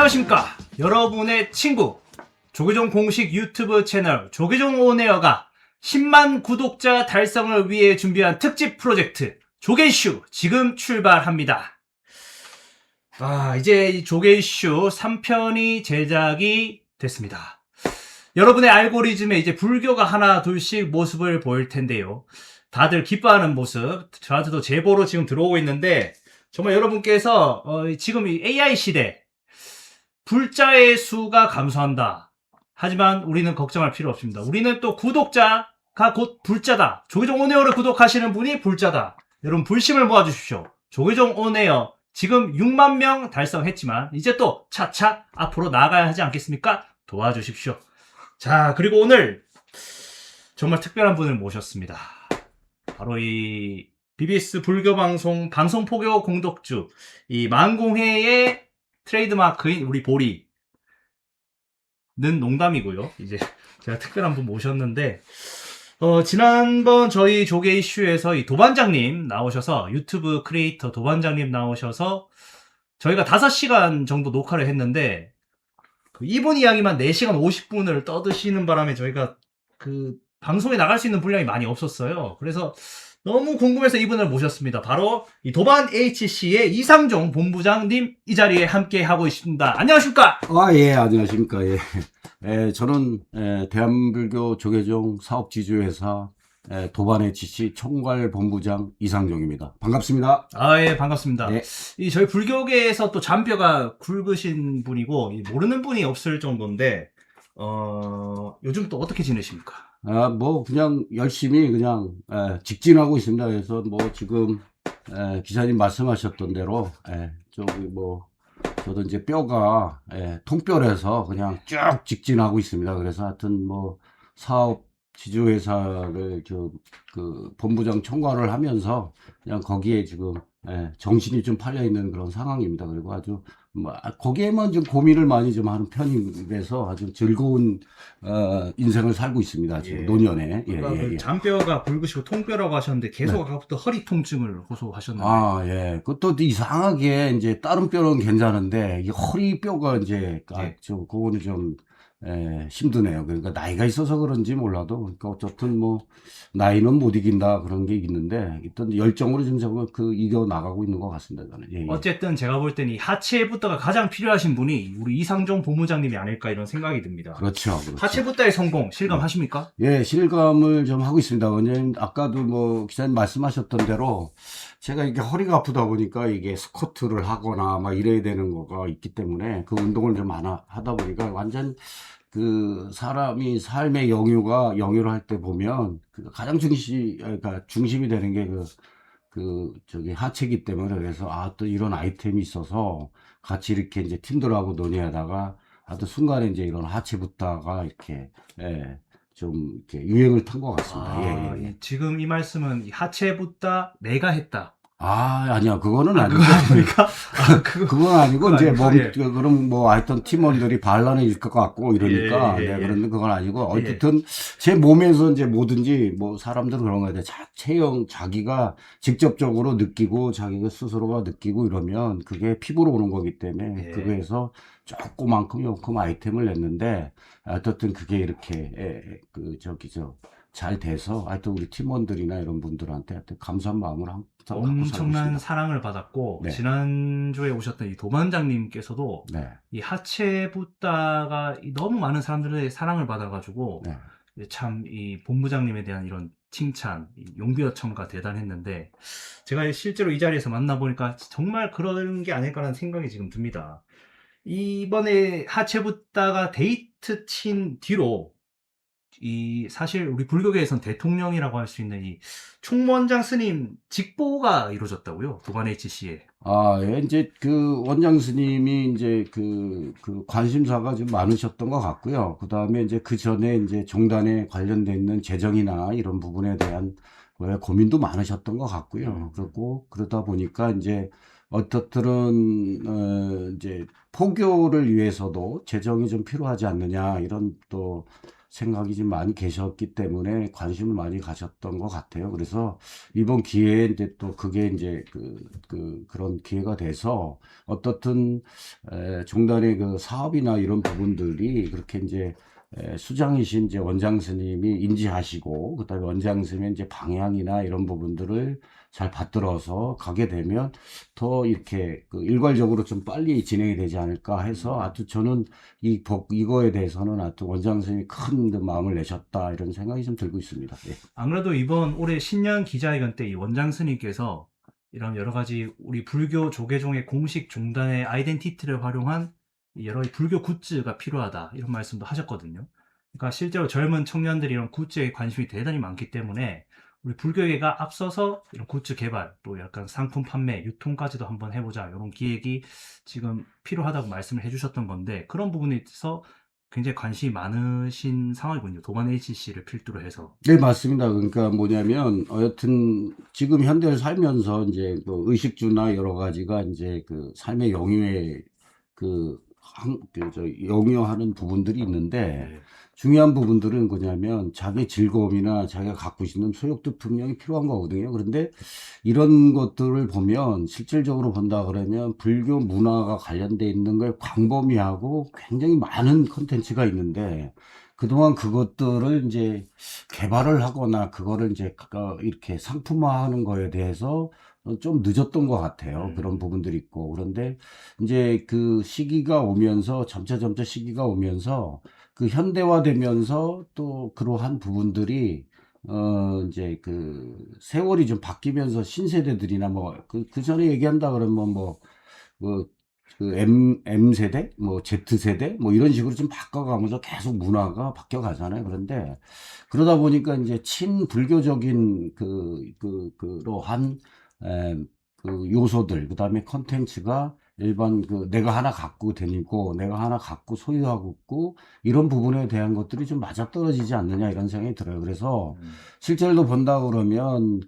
안녕하십니까. 여러분의 친구 조계종 공식 유튜브 채널 조계종 온에어가 10만 구독자 달성을 위해 준비한 특집 프로젝트 조계이슈 지금 출발합니다. 이제 이 조계이슈 3편이 제작이 됐습니다. 여러분의 알고리즘에 이제 불교가 하나 둘씩 모습을 보일 텐데요. 다들 기뻐하는 모습 저한테도 제보로 지금 들어오고 있는데, 정말 여러분께서 지금 이 AI 시대 불자의 수가 감소한다. 하지만 우리는 걱정할 필요 없습니다. 우리는 또 구독자가 곧 불자다. 조계종 온에어를 구독하시는 분이 불자다. 여러분 불심을 모아주십시오. 조계종 온에어 지금 6만 명 달성했지만 이제 또 차차 앞으로 나아가야 하지 않겠습니까? 도와주십시오. 자, 그리고 오늘 정말 특별한 분을 모셨습니다. 바로 이 BBS 불교 방송 포교 공덕주 이 만공회의 트레이드마크인 우리 보리는 농담이고요. 이제 제가 특별한 분 모셨는데, 지난번 저희 조계 이슈에서 이 도반장님 나오셔서, 유튜브 크리에이터 도반장님 나오셔서 저희가 5시간 정도 녹화를 했는데, 이분 이야기만 4시간 50분을 떠드시는 바람에 저희가 그 방송에 나갈 수 있는 분량이 많이 없었어요. 그래서 너무 궁금해서 이분을 모셨습니다. 바로 이 도반 HC의 이상종 본부장님 이 자리에 함께 하고 있습니다. 안녕하십니까? 예, 안녕하십니까. 예. 저는 대한불교 조계종 사업지주회사 도반 HC 총괄 본부장 이상종입니다. 반갑습니다. 예, 반갑습니다. 네. 이 저희 불교계에서 또 잔뼈가 굵으신 분이고 모르는 분이 없을 정도인데, 요즘 또 어떻게 지내십니까? 그냥 열심히 그냥 직진하고 있습니다. 그래서 지금 기사님 말씀하셨던 대로 저도 이제 뼈가 통뼈라서 그냥 쭉 직진하고 있습니다. 그래서 하여튼 사업 지주회사를 그 본부장 총괄을 하면서 그냥 거기에 지금 정신이 좀 팔려 있는 그런 상황입니다. 그리고 아주 거기에만 좀 고민을 많이 좀 하는 편이라서 아주 즐거운 인생을 살고 있습니다. 지금 예. 노년에. 그 잔뼈가 굵으시고 통뼈라고 하셨는데 계속 아까부터 허리 통증을 호소하셨는데. 예. 그것도 이상하게 이제 다른 뼈는 괜찮은데 이 허리 뼈가 이제 그거는 좀 힘드네요. 그러니까 나이가 있어서 그런지 몰라도, 그러니까 어쨌든 나이는 못 이긴다 그런 게 있는데, 일단 열정으로 좀 이겨 나가고 있는 것 같습니다. 저는. 예. 어쨌든 제가 볼 때는 이 하체 붓다가 가장 필요하신 분이 우리 이상종 본부장님이 아닐까 이런 생각이 듭니다. 그렇죠. 하체 붓다의 성공 실감하십니까? 예, 실감을 좀 하고 있습니다. 왜냐면 아까도 기사님 말씀하셨던 대로 제가 이게 허리가 아프다 보니까 이게 스쿼트를 하거나 이래야 되는 거가 있기 때문에 그 운동을 좀 하다 보니까 완전 그 사람이 삶의 영유를 할 때 보면 가장 중심이 되는 게 하체이기 때문에, 그래서 또 이런 아이템이 있어서 같이 이렇게 이제 팀들하고 논의하다가 또 순간에 이제 이런 하체 붓다가 이렇게 좀 이렇게 유행을 탄 것 같습니다. 예. 지금 이 말씀은 하체 붓다 내가 했다. 아니야. 그거는 아니고. 그거 아닙니까? 그건 아니고, 그건 이제 아니고, 그럼 하여튼 팀원들이 반란해질 것 같고 이러니까, 예. 그런데 그건 아니고, 어쨌든 제 몸에서 이제 뭐든지, 사람들은 그런 거에 대해 자기가 직접적으로 느끼고, 자기가 스스로가 느끼고 이러면 그게 피부로 오는 거기 때문에, 예. 그거에서 조그만큼 요만큼 아이템을 냈는데, 어쨌든 그게 이렇게, 잘 돼서, 하여튼 우리 팀원들이나 이런 분들한테 하여튼 감사한 마음을 항상 갖고 살고 엄청난 있습니다. 사랑을 받았고, 네. 지난주에 오셨던 이 도반장님께서도 네. 이 하체 붓다가 너무 많은 사람들의 사랑을 받아가지고 네. 참 이 본부장님에 대한 이런 칭찬, 용비어천가 대단했는데, 제가 실제로 이 자리에서 만나보니까 정말 그런 게 아닐까라는 생각이 지금 듭니다. 이번에 하체 붓다가 데이트 친 뒤로 사실 우리 불교계에선 대통령이라고 할 수 있는 이 총무원장 스님 직보가 이루어졌다고요? 도반 HC에. 이제 원장 스님이 이제 관심사가 좀 많으셨던 것 같고요. 그 다음에 이제 그 전에 이제 종단에 관련돼 있는 재정이나 이런 부분에 대한 고민도 많으셨던 것 같고요. 그렇고 그러다 보니까 이제 어떻든 이제 포교를 위해서도 재정이 좀 필요하지 않느냐 이런 또 생각이 좀 많이 계셨기 때문에 관심을 많이 가졌던 것 같아요. 그래서 이번 기회에 이제 또 그게 이제 그런 기회가 돼서 어떻든 종단의 그 사업이나 이런 부분들이 그렇게 이제 수장이신 이제 원장 스님이 인지하시고 그다음에 원장 스님의 이제 방향이나 이런 부분들을 잘 받들어서 가게 되면 더 이렇게 그 일괄적으로 좀 빨리 진행이 되지 않을까 해서 아주 저는 이거에 대해서는 아주 원장 스님이 큰 그 마음을 내셨다 이런 생각이 좀 들고 있습니다. 예. 안 그래도 이번 올해 신년 기자회견 때 이 원장 스님께서 이런 여러 가지 우리 불교 조계종의 공식 종단의 아이덴티티를 활용한 여러 불교 굿즈가 필요하다 이런 말씀도 하셨거든요. 그러니까 실제로 젊은 청년들이 이런 굿즈에 관심이 대단히 많기 때문에 우리 불교계가 앞서서 이런 굿즈 개발 또 약간 상품 판매 유통까지도 한번 해보자 이런 기획이 지금 필요하다고 말씀을 해주셨던 건데 그런 부분에 있어서 굉장히 관심이 많으신 상황이군요. 도반 HC를 필두로 해서. 네, 맞습니다. 그러니까 뭐냐면, 여튼, 지금 현대를 살면서 이제 그 의식주나 여러 가지가 이제 그 삶의 영유에 영유하는 부분들이 있는데, 네. 중요한 부분들은 뭐냐면, 자기 즐거움이나 자기가 갖고 있는 소욕도 분명히 필요한 거거든요. 그런데 이런 것들을 보면, 실질적으로 본다 그러면, 불교 문화가 관련돼 있는 걸 광범위하고 굉장히 많은 컨텐츠가 있는데, 그동안 그것들을 이제 개발을 하거나 그거를 이제 이렇게 상품화하는 거에 대해서 좀 늦었던 것 같아요. 그런 부분들이 있고. 그런데 이제 그 시기가 오면서 점차 시기가 오면서 그 현대화되면서 또 그러한 부분들이 이제 그 세월이 좀 바뀌면서 신세대들이나 뭐 그 전에 얘기한다 그러면 뭐 M 세대, 뭐 Z 세대, 뭐 이런 식으로 좀 바꿔가면서 계속 문화가 바뀌어가잖아요. 그런데 그러다 보니까 이제 친불교적인 그러한 에, 그 요소들, 그 다음에 컨텐츠가 일반 그 내가 하나 갖고 다니고 내가 하나 갖고 소유하고 있고 이런 부분에 대한 것들이 좀 맞아떨어지지 않느냐 이런 생각이 들어요. 그래서 실제로 본다 그러면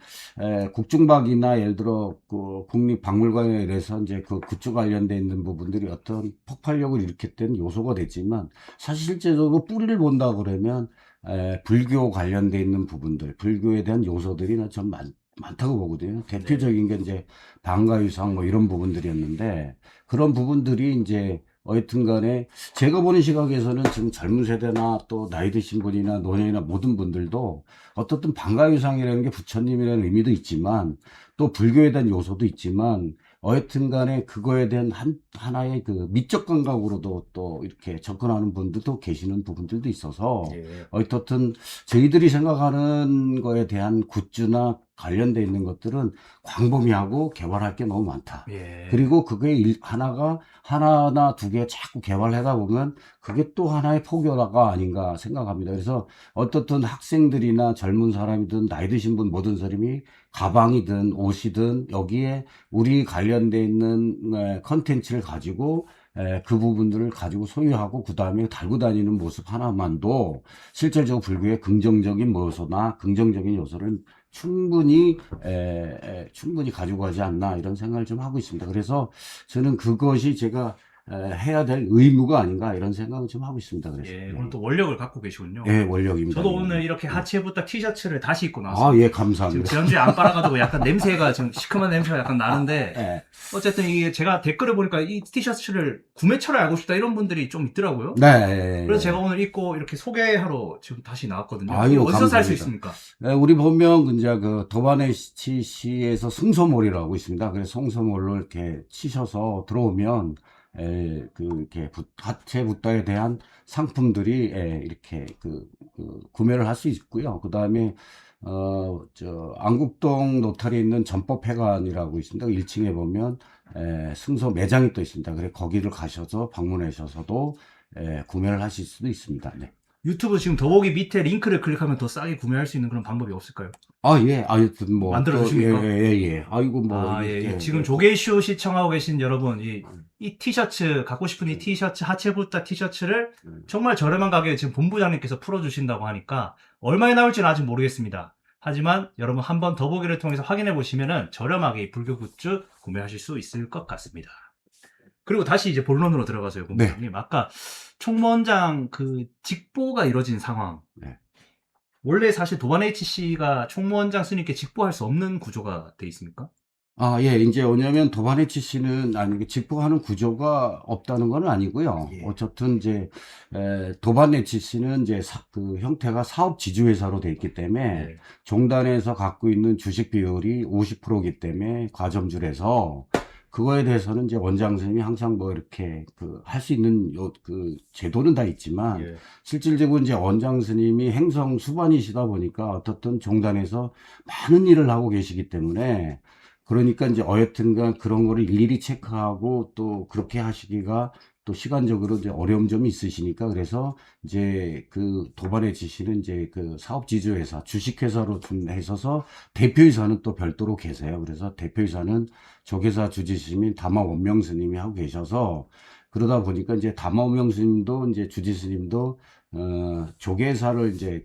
국중박이나 예를 들어 그 국립박물관에 대해서 이제 그 굿즈 관련돼 있는 부분들이 어떤 폭발력을 일으켰던 요소가 됐지만 사실 실제적으로 뿌리를 본다 그러면 불교 관련돼 있는 부분들, 불교에 대한 요소들이 좀 많다고 보거든요. 대표적인 게 이제 방가유상 뭐 이런 부분들이었는데 그런 부분들이 이제 어쨌든 간에 제가 보는 시각에서는 지금 젊은 세대나 또 나이 드신 분이나 노년이나 모든 분들도 어떻든 방가유상이라는 게 부처님이라는 의미도 있지만 또 불교에 대한 요소도 있지만 어쨌든 간에 그거에 대한 하나의 그 미적 감각으로도 또 이렇게 접근하는 분들도 계시는 부분들도 있어서 예. 어떻든 저희들이 생각하는 거에 대한 굿즈나 관련돼 있는 것들은 광범위하고 개발할 게 너무 많다. 예. 그리고 그게 하나나 두 개 자꾸 개발하다 보면 그게 또 하나의 포교가 아닌가 생각합니다. 그래서 어떻든 학생들이나 젊은 사람이든 나이 드신 분 모든 사람이 가방이든 옷이든 여기에 우리 관련돼 있는 컨텐츠를 가지고 그 부분들을 가지고 소유하고 그 다음에 달고 다니는 모습 하나만도 실질적으로 불교의 긍정적인 요소나 긍정적인 요소를 충분히 가지고 가지 않나 이런 생각을 좀 하고 있습니다. 그래서 저는 그것이 제가 해야 될 의무가 아닌가 이런 생각을 좀 하고 있습니다. 그래서 예. 오늘 또 원력을 갖고 계시군요. 예, 원력입니다. 저도 오늘 이렇게 하체부터 티셔츠를 다시 입고 아, 나왔어요. 예, 지금 감사합니다. 지난주에 안 빨아가지고 약간 냄새가 지금 시큼한 냄새가 약간 나는데 예. 어쨌든 이게 제가 댓글을 보니까 이 티셔츠를 구매처를 알고 싶다 이런 분들이 좀 있더라고요. 네. 그래서 제가 오늘 입고 이렇게 소개하러 지금 다시 나왔거든요. 아유, 이거 어디서 살 수 감사합니다. 있습니까? 우리 본명 이제 그 도바네시에서 승소몰이라고 있습니다. 그래서 승소몰로 이렇게 치셔서 들어오면 이렇게 하체 붓다에 대한 상품들이 이렇게 구매를 할 수 있고요. 그 다음에 안국동 노탈에 있는 전법회관이라고 있습니다. 1층에 보면 승소 매장이 또 있습니다. 그래 거기를 가셔서 방문하셔서도 구매를 하실 수도 있습니다. 네. 유튜브 지금 더보기 밑에 링크를 클릭하면 더 싸게 구매할 수 있는 그런 방법이 없을까요? 아, 예. 하여튼 뭐 만들어 또 주십니까? 예. 아이고 뭐 아, 예. 이렇게 지금 조개쇼 시청하고 계신 여러분, 이 티셔츠, 갖고 싶은 이 티셔츠, 하체부타 티셔츠를 정말 저렴한 가격에 지금 본부장님께서 풀어주신다고 하니까 얼마에 나올지는 아직 모르겠습니다. 하지만 여러분 한번 더보기를 통해서 확인해 보시면은 저렴하게 이 불교 굿즈 구매하실 수 있을 것 같습니다. 그리고 다시 이제 본론으로 들어가서요, 네. 본부장님. 아까 총무원장 그 직보가 이뤄진 상황. 네. 원래 사실 도반 HC가 총무원장 스님께 직보할 수 없는 구조가 돼 있습니까? 아, 예, 이제 왜냐면 도바네치 씨는 아니 직보하는 구조가 없다는 건 아니고요. 예. 어쨌든 이제 도바네치 씨는 이제 그 형태가 사업 지주회사로 돼 있기 때문에 예. 종단에서 갖고 있는 주식 비율이 50%이기 때문에 과점주라서 그거에 대해서는 이제 원장 선생님이 항상 뭐 이렇게 그 할 수 있는 그 제도는 다 있지만 예. 실질적으로 이제 원장 스님이 행성 수반이시다 보니까 어떻든 종단에서 많은 일을 하고 계시기 때문에 그러니까 이제 어여튼간 그런 거를 일일이 체크하고 또 그렇게 하시기가 또 시간적으로 이제 어려움 좀 있으시니까 그래서 이제 그 도반의 지시는 이제 그 사업 지주회사 주식회사로 좀 해서서 대표이사는 또 별도로 계세요. 그래서 대표이사는 조계사 주지스님인 다마 원명 스님이 하고 계셔서 그러다 보니까 이제 다마 원명 스님도 이제 주지스님도 조계사를 이제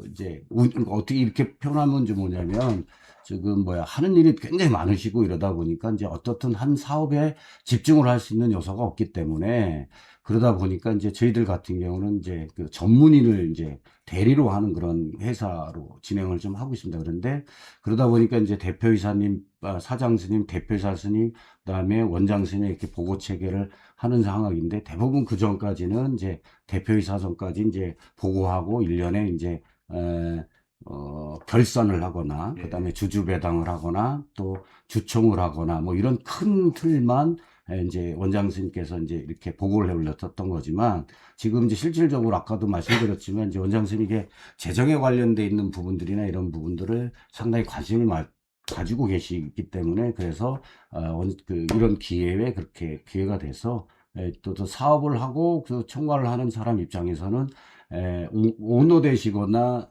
이제 어떻게 이렇게 표현하면 좀 뭐냐면 지금 뭐야 하는 일이 굉장히 많으시고 이러다 보니까 이제 어떻든 한 사업에 집중을 할 수 있는 요소가 없기 때문에 그러다 보니까 이제 저희들 같은 경우는 이제 그 전문인을 이제 대리로 하는 그런 회사로 진행을 좀 하고 있습니다. 그런데 그러다 보니까 이제 대표이사님, 사장 스님, 대표이사 스님, 그다음에 원장 스님 이렇게 보고 체계를 하는 상황인데 대부분 그 전까지는 이제 대표이사 전까지 이제 보고하고 1년에 이제 결산을 하거나, 그 다음에 주주배당을 하거나, 또 주총을 하거나, 뭐 이런 큰 틀만 이제 원장 스님께서 이제 이렇게 보고를 해 올렸었던 거지만, 지금 이제 실질적으로 아까도 말씀드렸지만, 이제 원장 스님에게 재정에 관련돼 있는 부분들이나 이런 부분들을 상당히 관심을 가지고 계시기 때문에, 그래서, 이런 기회에 그렇게 기회가 돼서, 또 사업을 하고 그 총괄을 하는 사람 입장에서는 오너 되시거나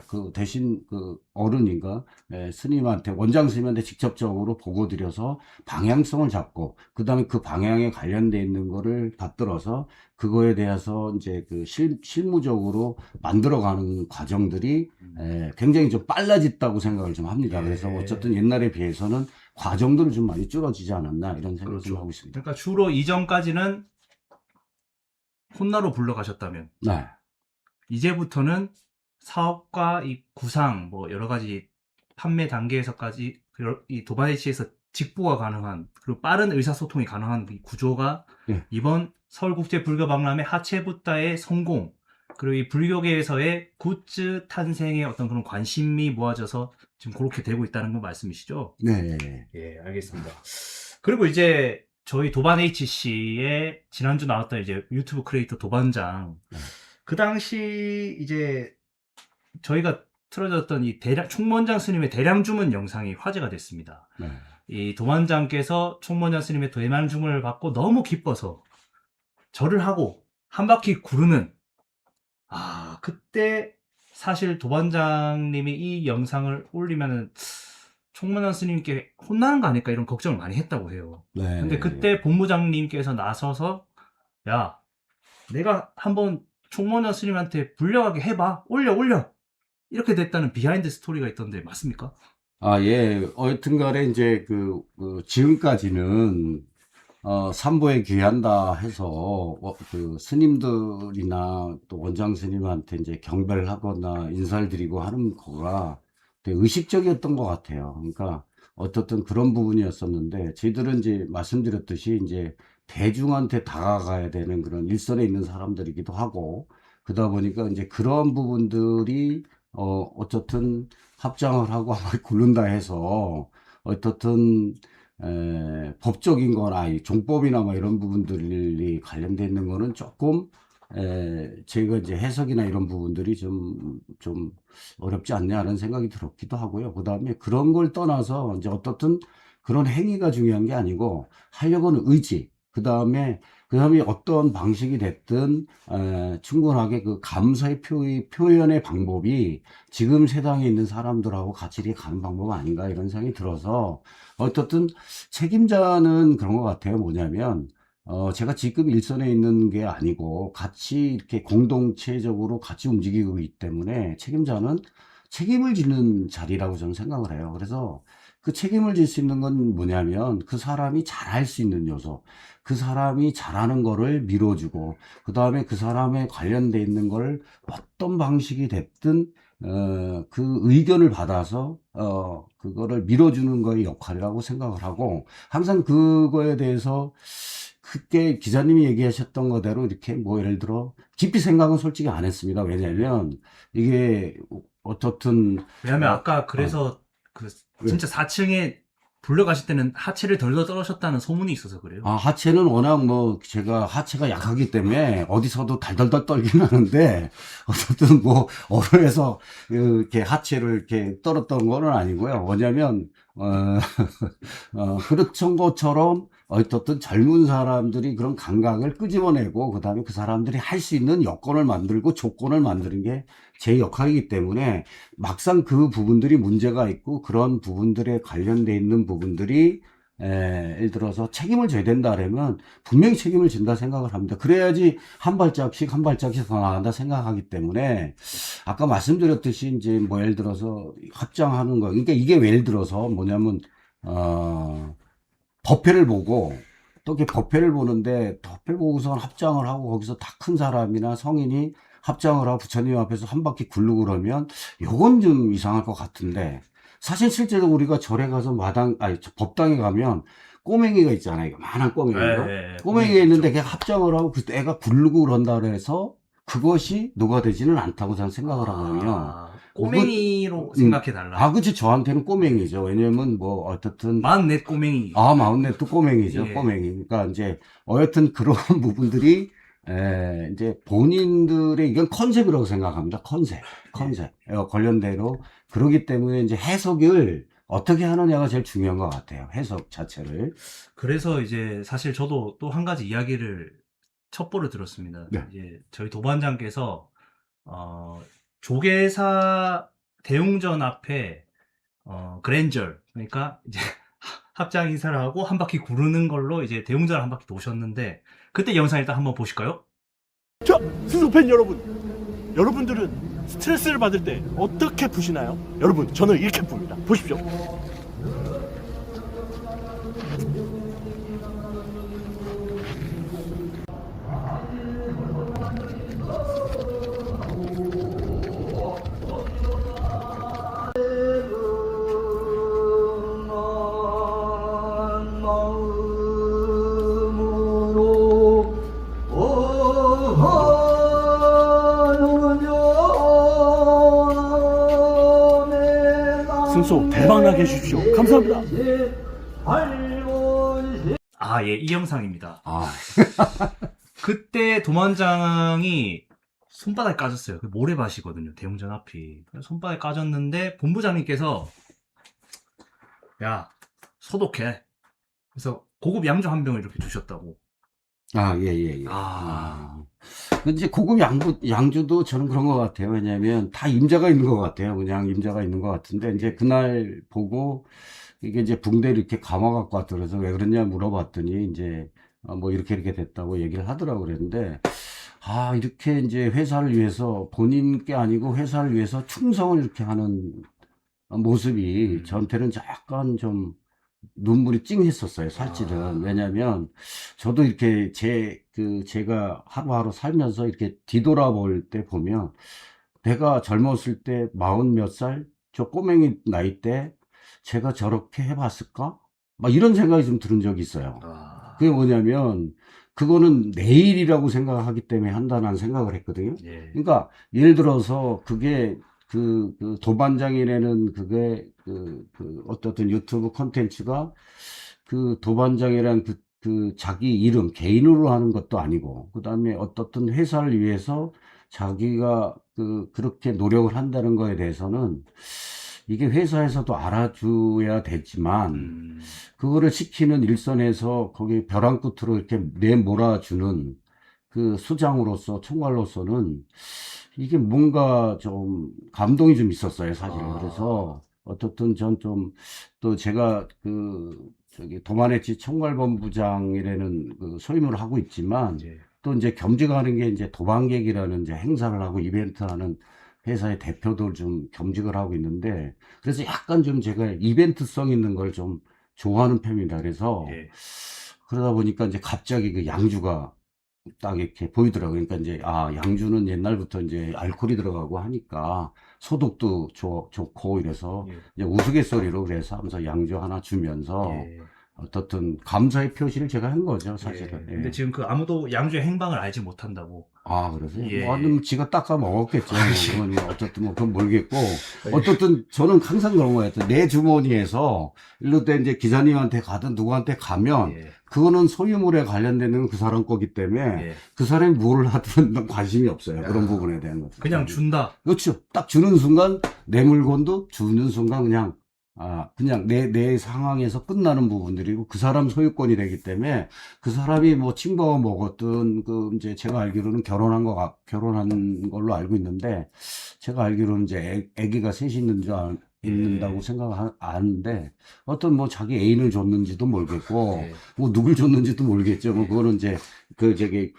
그 대신 그 어른인가 스님한테 원장 스님한테 직접적으로 보고 드려서 방향성을 잡고 그다음에 그 방향에 관련돼 있는 거를 받들어서 그거에 대해서 이제 그 실무적으로 만들어가는 과정들이 굉장히 좀 빨라졌다고 생각을 좀 합니다. 그래서 어쨌든 옛날에 비해서는 과정들은 좀 많이 줄어지지 않았나 이런 생각을 좀 하고 있습니다. 그러니까 주로 이전까지는 혼나로 불러가셨다면 네. 이제부터는 사업과 이 구상 뭐 여러 가지 판매 단계에서까지 이 도바이치에서 직보가 가능한 그리고 빠른 의사소통이 가능한 이 구조가 네. 이번 서울국제불교박람회 하체부다의 성공 그리고 이 불교계에서의 굿즈 탄생의 어떤 그런 관심이 모아져서 지금 그렇게 되고 있다는 건 말씀이시죠? 네. 예, 알겠습니다. 그리고 이제 저희 도반 HC의 지난주 나왔던 이제 유튜브 크리에이터 도반장 그 당시 이제 저희가 틀어졌던 이 총무원장 스님의 대량 주문 영상이 화제가 됐습니다. 네. 이 도반장께서 총무원장 스님의 대량 주문을 받고 너무 기뻐서 절을 하고 한 바퀴 구르는 그때 사실 도반장님이 이 영상을 올리면은 총무원장 스님께 혼나는 거 아닐까 이런 걱정을 많이 했다고 해요. 네. 근데 그때 본부장님께서 나서서 야 내가 한번 총무원장 스님한테 불려가게 해봐 올려 이렇게 됐다는 비하인드 스토리가 있던데 맞습니까? 아, 예. 여튼간에 이제 지금까지는 삼보에 귀한다 해서 그 스님들이나 또 원장 스님한테 이제 경배를 하거나 인사를 드리고 하는 거가 되게 의식적이었던 것 같아요. 그러니까 어떻든 그런 부분이었었는데 저희들은 이제 말씀드렸듯이 이제 대중한테 다가가야 되는 그런 일선에 있는 사람들이기도 하고 그러다 보니까 이제 그런 부분들이 어쨌든 합장을 하고 아마 굴른다 해서 어떻든 법적인 거나 이 종법이나 뭐 이런 부분들이 관련돼 있는 거는 조금 저희가 이제 해석이나 이런 부분들이 좀 어렵지 않냐는 생각이 들었기도 하고요. 그 다음에 그런 걸 떠나서 이제 어떻든 그런 행위가 중요한 게 아니고 하려고 하는 의지, 그 다음에 어떤 방식이 됐든 충분하게 그 감사의 표현의 방법이 지금 세상에 있는 사람들하고 같이 이렇게 가는 방법 아닌가 이런 생각이 들어서 어떻든 책임자는 그런 것 같아요. 뭐냐면 제가 지금 일선에 있는 게 아니고 같이 이렇게 공동체적으로 같이 움직이고 있기 때문에 책임자는 책임을 지는 자리라고 저는 생각을 해요. 그래서 그 책임을 질 수 있는 건 뭐냐면 그 사람이 잘할 수 있는 요소, 그 사람이 잘하는 거를 밀어주고, 그 다음에 그 사람에 관련돼 있는 걸 어떤 방식이 됐든 그 의견을 받아서 그거를 밀어주는 거의 역할이라고 생각을 하고, 항상 그거에 대해서 그때 기자님이 얘기하셨던 거대로 이렇게 뭐 예를 들어 깊이 생각은 솔직히 안 했습니다. 왜냐면 이게 어떻든 왜냐면 어, 아까 어, 그래서 그 왜? 진짜 4층에 불려가실 때는 하체를 덜덜 떨으셨다는 소문이 있어서 그래요. 아, 하체는 워낙 뭐 제가 하체가 약하기 때문에 어디서도 달달달 떨긴 하는데 어쨌든 뭐 어려해서 이렇게 하체를 이렇게 떨었던 거는 아니고요. 뭐냐면 그렇던 것처럼 어떻든 젊은 사람들이 그런 감각을 끄집어내고 그다음에 그 사람들이 할 수 있는 여건을 만들고 조건을 만드는 게 제 역할이기 때문에 막상 그 부분들이 문제가 있고 그런 부분들에 관련돼 있는 부분들이 예를 들어서 책임을 져야 된다 그러면 분명히 책임을 진다 생각을 합니다. 그래야지 한 발짝씩 한 발짝씩 더 나간다 생각하기 때문에 아까 말씀드렸듯이 이제 뭐 예를 들어서 합장하는 거, 그러니까 이게 왜 예를 들어서 뭐냐면 법회를 보고 또 이렇게 법회를 보는데 법회를 보고서 합장을 하고 거기서 다 큰 사람이나 성인이 합장을 하고 부처님 앞에서 한 바퀴 굴르고 그러면 요건 좀 이상할 것 같은데, 사실 실제로 우리가 절에 가서 마당 아니 법당에 가면 꼬맹이가 있잖아요. 만한 꼬맹이가 꼬맹이 꼬맹이가 있는데 있죠. 걔 합장을 하고 그 애가 굴르고 그런다 그래서 그것이 녹아되지는 않다고 저는 생각을 하거든요. 그것 꼬맹이로 생각해 달라. 그치. 저한테는 꼬맹이죠. 왜냐면 뭐 어떻든 44 꼬맹이. 마흔네 또 꼬맹이죠. 예. 꼬맹이. 그러니까 이제 어여튼 그런 부분들이 이제 본인들의 이건 컨셉이라고 생각합니다. 컨셉. 관련대로 그러기 때문에 이제 해석을 어떻게 하느냐가 제일 중요한 것 같아요. 해석 자체를. 그래서 이제 사실 저도 또 한 가지 이야기를 첩보를 들었습니다. 네. 이제 저희 도반장께서 어, 조계사 대웅전 앞에 그랜절, 그러니까 이제 합장 인사를 하고 한 바퀴 구르는 걸로 이제 대웅전을 한 바퀴 도셨는데, 그때 영상 일단 한번 보실까요? 자, 수소팬 여러분, 여러분들은 스트레스를 받을 때 어떻게 푸시나요? 여러분, 저는 이렇게 풉니다. 보십시오. 승소 대박나게 해주십시오. 감사합니다. 예, 이 영상입니다. 아, 그때 도만장이 손바닥에 까졌어요. 그 모래밭이거든요. 대웅전 앞이. 그래서 손바닥에 까졌는데 본부장님께서 야, 소독해. 그래서 고급 양주 한 병을 이렇게 주셨다고. 예. 아. 근데 이제 고급 양주도 저는 그런 것 같아요. 왜냐면 다 임자가 있는 것 같아요. 그냥 임자가 있는 것 같은데, 이제 그날 보고 이게 이제 붕대를 이렇게 감아 갖고 왔다 그래서 왜 그러냐 물어봤더니 이제 뭐 이렇게 됐다고 얘기를 하더라고 그랬는데, 이렇게 이제 회사를 위해서 본인 게 아니고 회사를 위해서 충성을 이렇게 하는 모습이 저한테는 약간 좀 눈물이 찡했었어요, 사실은. 왜냐면 저도 이렇게 제가 하루하루 살면서 이렇게 뒤돌아볼 때 보면 내가 젊었을 때 마흔 몇 살, 저 꼬맹이 나이 때 제가 저렇게 해봤을까? 막 이런 생각이 좀 들은 적이 있어요. 그게 뭐냐면 그거는 내일이라고 생각하기 때문에 한다는 생각을 했거든요. 예. 그러니까 예를 들어서 그게 그 도반장이라는 그게 어떤 유튜브 콘텐츠가 그 도반장이란 그 자기 이름 개인으로 하는 것도 아니고, 그 다음에 어떤 회사를 위해서 자기가 그렇게 노력을 한다는 거에 대해서는 이게 회사에서도 알아줘야 되지만 그거를 시키는 일선에서 거기 벼랑 끝으로 이렇게 내몰아주는 그 수장으로서 총괄로서는 이게 뭔가 좀 감동이 좀 있었어요, 사실은. 그래서 어떻든 전 좀 또 제가 저기 도만해치 총괄본부장이라는 그 소임을 하고 있지만 예. 또 이제 겸직하는 게 이제 도반객이라는 이제 행사를 하고 이벤트 하는 회사의 대표도 좀 겸직을 하고 있는데, 그래서 약간 좀 제가 이벤트성 있는 걸 좀 좋아하는 편입니다. 그래서 예. 그러다 보니까 이제 갑자기 그 양주가 딱 이렇게 보이더라고요. 그러니까 이제, 아, 양주는 옛날부터 이제 알코올이 들어가고 하니까 소독도 좋고 이래서 예. 이제 우스갯소리로 그래서 하면서 양주 하나 주면서 예. 어떻든 감사의 표시를 제가 한 거죠, 사실은. 예. 예. 근데 지금 그 아무도 양주의 행방을 알지 못한다고. 아, 그러세요? 예. 뭐, 아니면 지가 닦아 먹었겠죠. 아이씨. 그건 뭐 어쨌든 뭐, 그건 모르겠고. 어쨌든 저는 항상 그런 거였어요. 내 주머니에서 일로 때 이제 기자님한테 가든 누구한테 가면 예. 그거는 소유물에 관련되는 그 사람 거기 때문에 예. 그 사람이 뭘 하든 난 관심이 없어요. 야. 그런 부분에 대한 것. 그냥 준다. 그렇죠. 딱 주는 순간 내 물건도 주는 순간 그냥 그냥 내 상황에서 끝나는 부분들이고 그 사람 소유권이 되기 때문에 그 사람이 뭐 친구가 먹었든 그 이제 제가 알기로는 결혼한 걸로 알고 있는데 제가 알기로는 이제 애기가 셋이 있는다고 생각하는데 어떤 뭐 자기 애인을 줬는지도 모르겠고 예. 뭐 누굴 줬는지도 모르겠죠. 뭐 그거는 이제 이제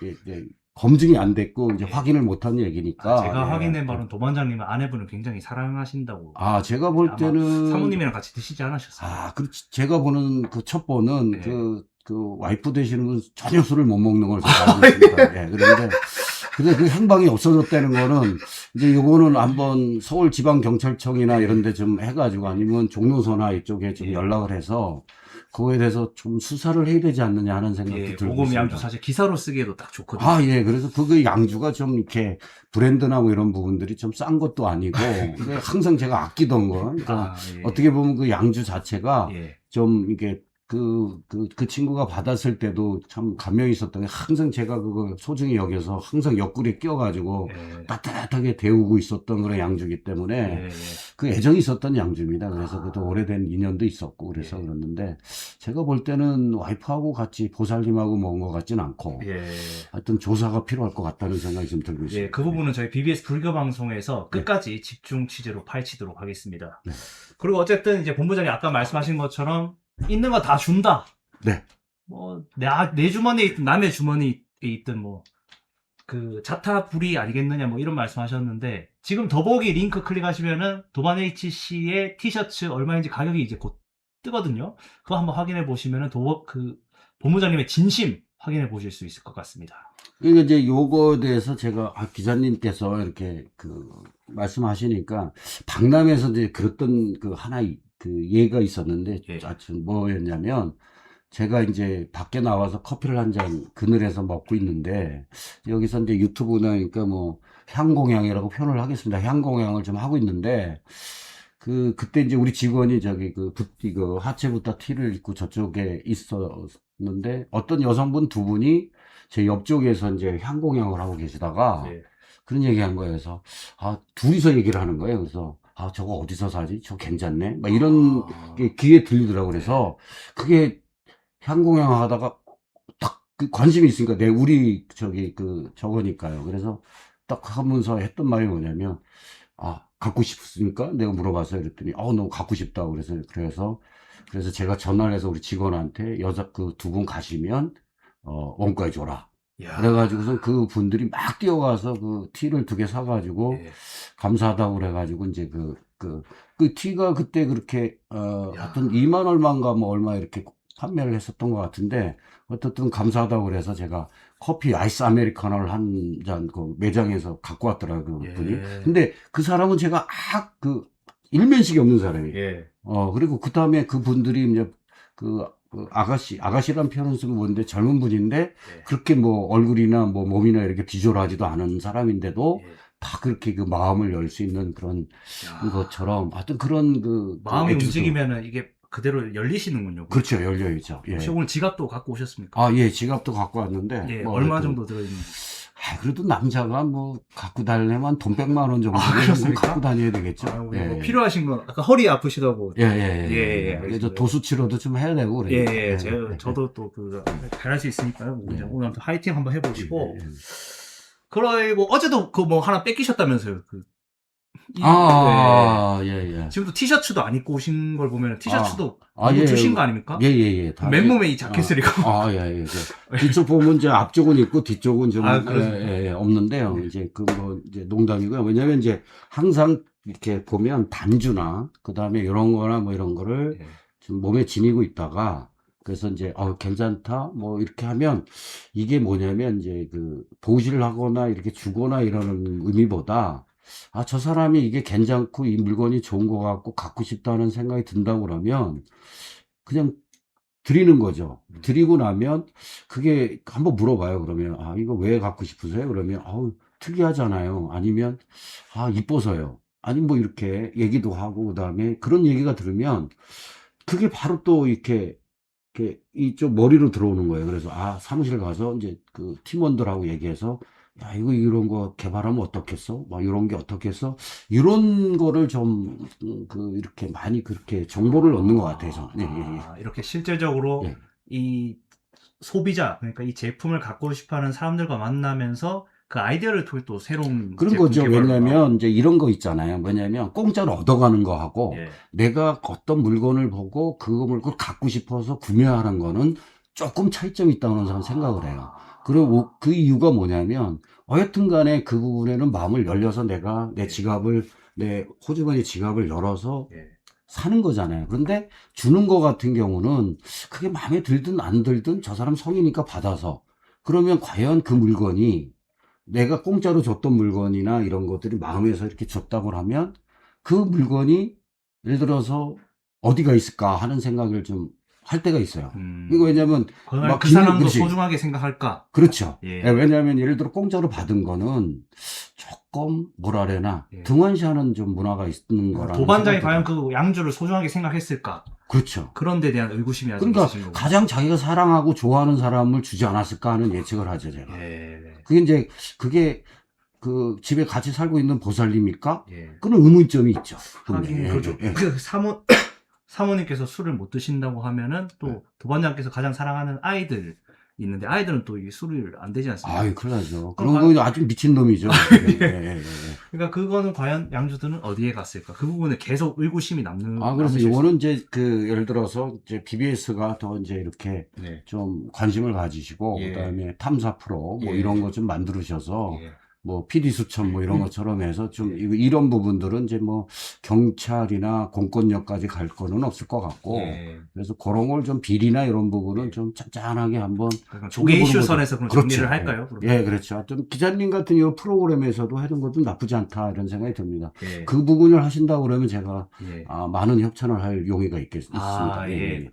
검증이 안 됐고 이제 확인을 못한 얘기니까. 제가 예. 확인된 바로는 도반장님은 아내분을 굉장히 사랑하신다고. 제가 볼 아마 때는 사모님이랑 같이 드시지 않으셨어요? 그렇지. 제가 보는 그 첩보는 네. 그 와이프 되시는 분 전혀 술을 못 먹는 걸 제가 알고 있습니다. 예, 그런데 그 행방이 없어졌다는 거는 이제 요거는 한번 서울지방경찰청이나 이런 데 좀 해가지고 아니면 종로서나 이쪽에 좀 예. 연락을 해서 그거에 대해서 좀 수사를 해야 되지 않느냐 하는 생각도 예, 들고 모금 있습니다. 양주 사실 기사로 쓰기에도 딱 좋거든요. 예. 그래서 그 양주가 좀 이렇게 브랜드나 뭐 이런 부분들이 좀 싼 것도 아니고 항상 제가 아끼던 거. 그러니까 예. 어떻게 보면 그 양주 자체가 예. 좀 이게 그 친구가 받았을 때도 참 감명이 있었던 게 항상 제가 그걸 소중히 여겨서 항상 옆구리에 껴가지고 예. 따뜻하게 데우고 있었던 그런 양주기 때문에 예. 그 애정이 있었던 양주입니다. 그래서 그것도 오래된 인연도 있었고 그래서 예. 그랬는데 제가 볼 때는 와이프하고 같이 보살님하고 먹은 것 같진 않고 예. 하여튼 조사가 필요할 것 같다는 생각이 좀 들고 있습니다. 예, 그 부분은 저희 BBS 불교 방송에서 끝까지 집중 취재로 파헤치도록 하겠습니다. 네. 그리고 어쨌든 이제 본부장님 아까 말씀하신 것처럼 있는 거 다 준다. 네. 뭐 내 주머니에 있든 남의 주머니에 있든 뭐 그 자타불이 아니겠느냐 뭐 이런 말씀하셨는데 지금 더보기 링크 클릭하시면은 도반 HC의 티셔츠 얼마인지 가격이 이제 곧 뜨거든요. 그거 한번 확인해 보시면은 그 본부장님의 진심 확인해 보실 수 있을 것 같습니다. 그러니까 이제 요거에 대해서 제가 기자님께서 이렇게 말씀하시니까 박람회에서 이제 그랬던 그 하나의 그 예가 있었는데 예. 뭐였냐면 제가 이제 밖에 나와서 커피를 한 잔 그늘에서 먹고 있는데 여기서 이제 유튜브나 그러니까 뭐 향공양이라고 표현을 하겠습니다. 향공양을 좀 하고 있는데 그때 이제 우리 직원이 이거 하체부터 티를 입고 저쪽에 있었는데 어떤 여성분 두 분이 제 옆쪽에서 이제 향공양을 하고 계시다가 예. 그런 얘기한 거예요. 그래서 둘이서 얘기를 하는 거예요. 그래서 저거 어디서 사지? 저거 괜찮네. 막 이런 게 귀에 들리더라고. 그래서 그게 향공양 하다가 딱 관심이 있으니까 우리 저거니까요. 그래서 딱 하면서 했던 말이 뭐냐면 갖고 싶습니까? 내가 물어봤어요. 그랬더니 너무 갖고 싶다고 그래서 제가 전화를 해서 우리 직원한테 여자 그 두 분 가시면 원가에 줘라. 야. 그래가지고서 그 분들이 막 뛰어가서 그 티를 2개 사가지고 예. 감사하다고 그래가지고 이제 그 티가 그때 그렇게 야. 하여튼 2만 얼마인가 뭐 얼마 이렇게 판매를 했었던 것 같은데 어쨌든 감사하다고 그래서 제가 커피 아이스 아메리카노를 한 잔 그 매장에서 갖고 왔더라고요. 예. 그분이. 근데 그 사람은 제가 일면식이 없는 사람이에요. 예. 그리고 그 다음에 그 분들이 이제 아가씨란 표현은 쓰면 뭔데 젊은 분인데 예. 그렇게 뭐 얼굴이나 뭐 몸이나 이렇게 비주얼하지도 않은 사람인데도 예. 다 그렇게 그 마음을 열 수 있는 그런 야. 것처럼 하여튼 그런 마음이 에피소드. 움직이면은 이게 그대로 열리시는군요. 그렇죠. 열려있죠. 예. 혹시 오늘 지갑도 갖고 오셨습니까? 예, 지갑도 갖고 왔는데. 예, 뭐 얼마 하여튼, 정도 들어있는지. 그래도 남자가 뭐 갖고 다니려면 돈 100만 원 정도 그렇습니까? 갖고 다녀야 되겠죠. 우리 뭐 필요하신 건 아까 허리 아프시다고. 예. 예, 그래서 알겠습니다. 도수 치료도 좀 해야 되고 그래요. 예. 저도 또 잘할 수 있으니까요. 뭐 이제 오늘 아무튼 화이팅 한번 해보시고. 그리고 어제도 뭐 하나 뺏기셨다면서요. 네. 예. 지금도 티셔츠도 안 입고 오신 걸 보면 티셔츠도 예. 주신 거 아닙니까? 예. 맨몸에 이 자켓을 입고. 예. 뒤쪽 보면 이제 앞쪽은 있고 뒤쪽은 좀 그렇습니까? 없는데요. 네. 이제 이제 농담이고요. 왜냐면 이제 항상 이렇게 보면 단주나 그다음에 이런 거나 뭐 이런 거를 네. 좀 몸에 지니고 있다가 그래서 이제 괜찮다 뭐 이렇게 하면 이게 뭐냐면 이제 보호를 하거나 이렇게 주거나 이러는 의미보다 저 사람이 이게 괜찮고 이 물건이 좋은 거 같고 갖고 싶다는 생각이 든다고 그러면 그냥 드리는 거죠. 드리고 나면 그게 한번 물어봐요. 그러면 이거 왜 갖고 싶으세요? 그러면 특이하잖아요. 아니면 이뻐서요. 아니 뭐 이렇게 얘기도 하고 그다음에 그런 얘기가 들으면 그게 바로 또 이렇게 이쪽 머리로 들어오는 거예요. 그래서 사무실 가서 이제 그 팀원들하고 얘기해서 야 이거 이런 거 개발하면 어떻겠어? 막 이런 게 어떻겠어? 이런 거를 좀 이렇게 많이 그렇게 정보를 얻는 것 같아요. 저는. 예. 이렇게 실질적으로 예. 이 소비자, 그러니까 이 제품을 갖고 싶어하는 사람들과 만나면서 그 아이디어를 통해 또 새로운 그런 제품 거죠. 개발을 왜냐면 이제 이런 거 있잖아요. 뭐냐면 공짜로 얻어가는 거하고 예. 내가 어떤 물건을 보고 그 물건을 갖고 싶어서 구매하는 거는 조금 차이점이 있다고 저는 생각을 해요. 그리고 그 이유가 뭐냐면 어쨌든 간에 그 부분에는 마음을 열려서 내가 내 지갑을 내 호주머니 지갑을 열어서 예. 사는 거잖아요. 그런데 주는 거 같은 경우는 그게 마음에 들든 안 들든 저 사람 성이니까 받아서 그러면 과연 그 물건이 내가 공짜로 줬던 물건이나 이런 것들이 마음에서 이렇게 줬다고 하면 그 물건이 예를 들어서 어디가 있을까 하는 생각을 좀 할 때가 있어요. 이거 왜냐면 그걸 막 그 사람도 그렇지. 소중하게 생각할까? 그렇죠. 예. 왜냐하면 예를 들어 공짜로 받은 거는 조금 뭐라래나 예. 등한시하는 좀 문화가 있는 거라. 도반장이 과연 그 양주를 소중하게 생각했을까? 그렇죠. 그런 데 대한 의구심이 아직 그러니까 있으신 거고. 가장 자기가 사랑하고 좋아하는 사람을 주지 않았을까 하는 예측을 하죠, 제가. 예. 그게 이제 그게 그 집에 같이 살고 있는 보살님일까? 예. 그런 의문점이 있죠. 하긴 그렇죠. 예. 그 사모님께서 술을 못 드신다고 하면은 또 도반장께서 가장 사랑하는 아이들 있는데 아이들은 또 이 술을 안 되지 않습니까? 아유, 큰일 나죠. 그럼 그런 거 아주 미친 놈이죠. 예. 그러니까 그거는 과연 양주들은 어디에 갔을까? 그 부분에 계속 의구심이 남는. 그래서 남으실 요거는 이제 예를 들어서 이제 BBS가 더 이제 이렇게 네. 좀 관심을 가지시고 예. 그다음에 탐사 프로 뭐 예. 이런 거 좀 만들으셔서 예. 뭐 PD 수첩 뭐 이런 것처럼 해서 좀 이런 부분들은 이제 뭐 경찰이나 공권력까지 갈 거는 없을 것 같고 예. 그래서 그런 걸 좀 비리나 이런 부분은 좀 짠짠하게 한번 그러니까 조개 이슈 선에서 그럼 그렇죠. 정리를 할까요? 그럼? 예, 그렇죠. 하여튼 기자님 같은 이 프로그램에서도 하는 것도 나쁘지 않다 이런 생각이 듭니다. 예. 그 부분을 하신다고 그러면 제가 예. 많은 협찬을 할 용의가 있습니다. 예.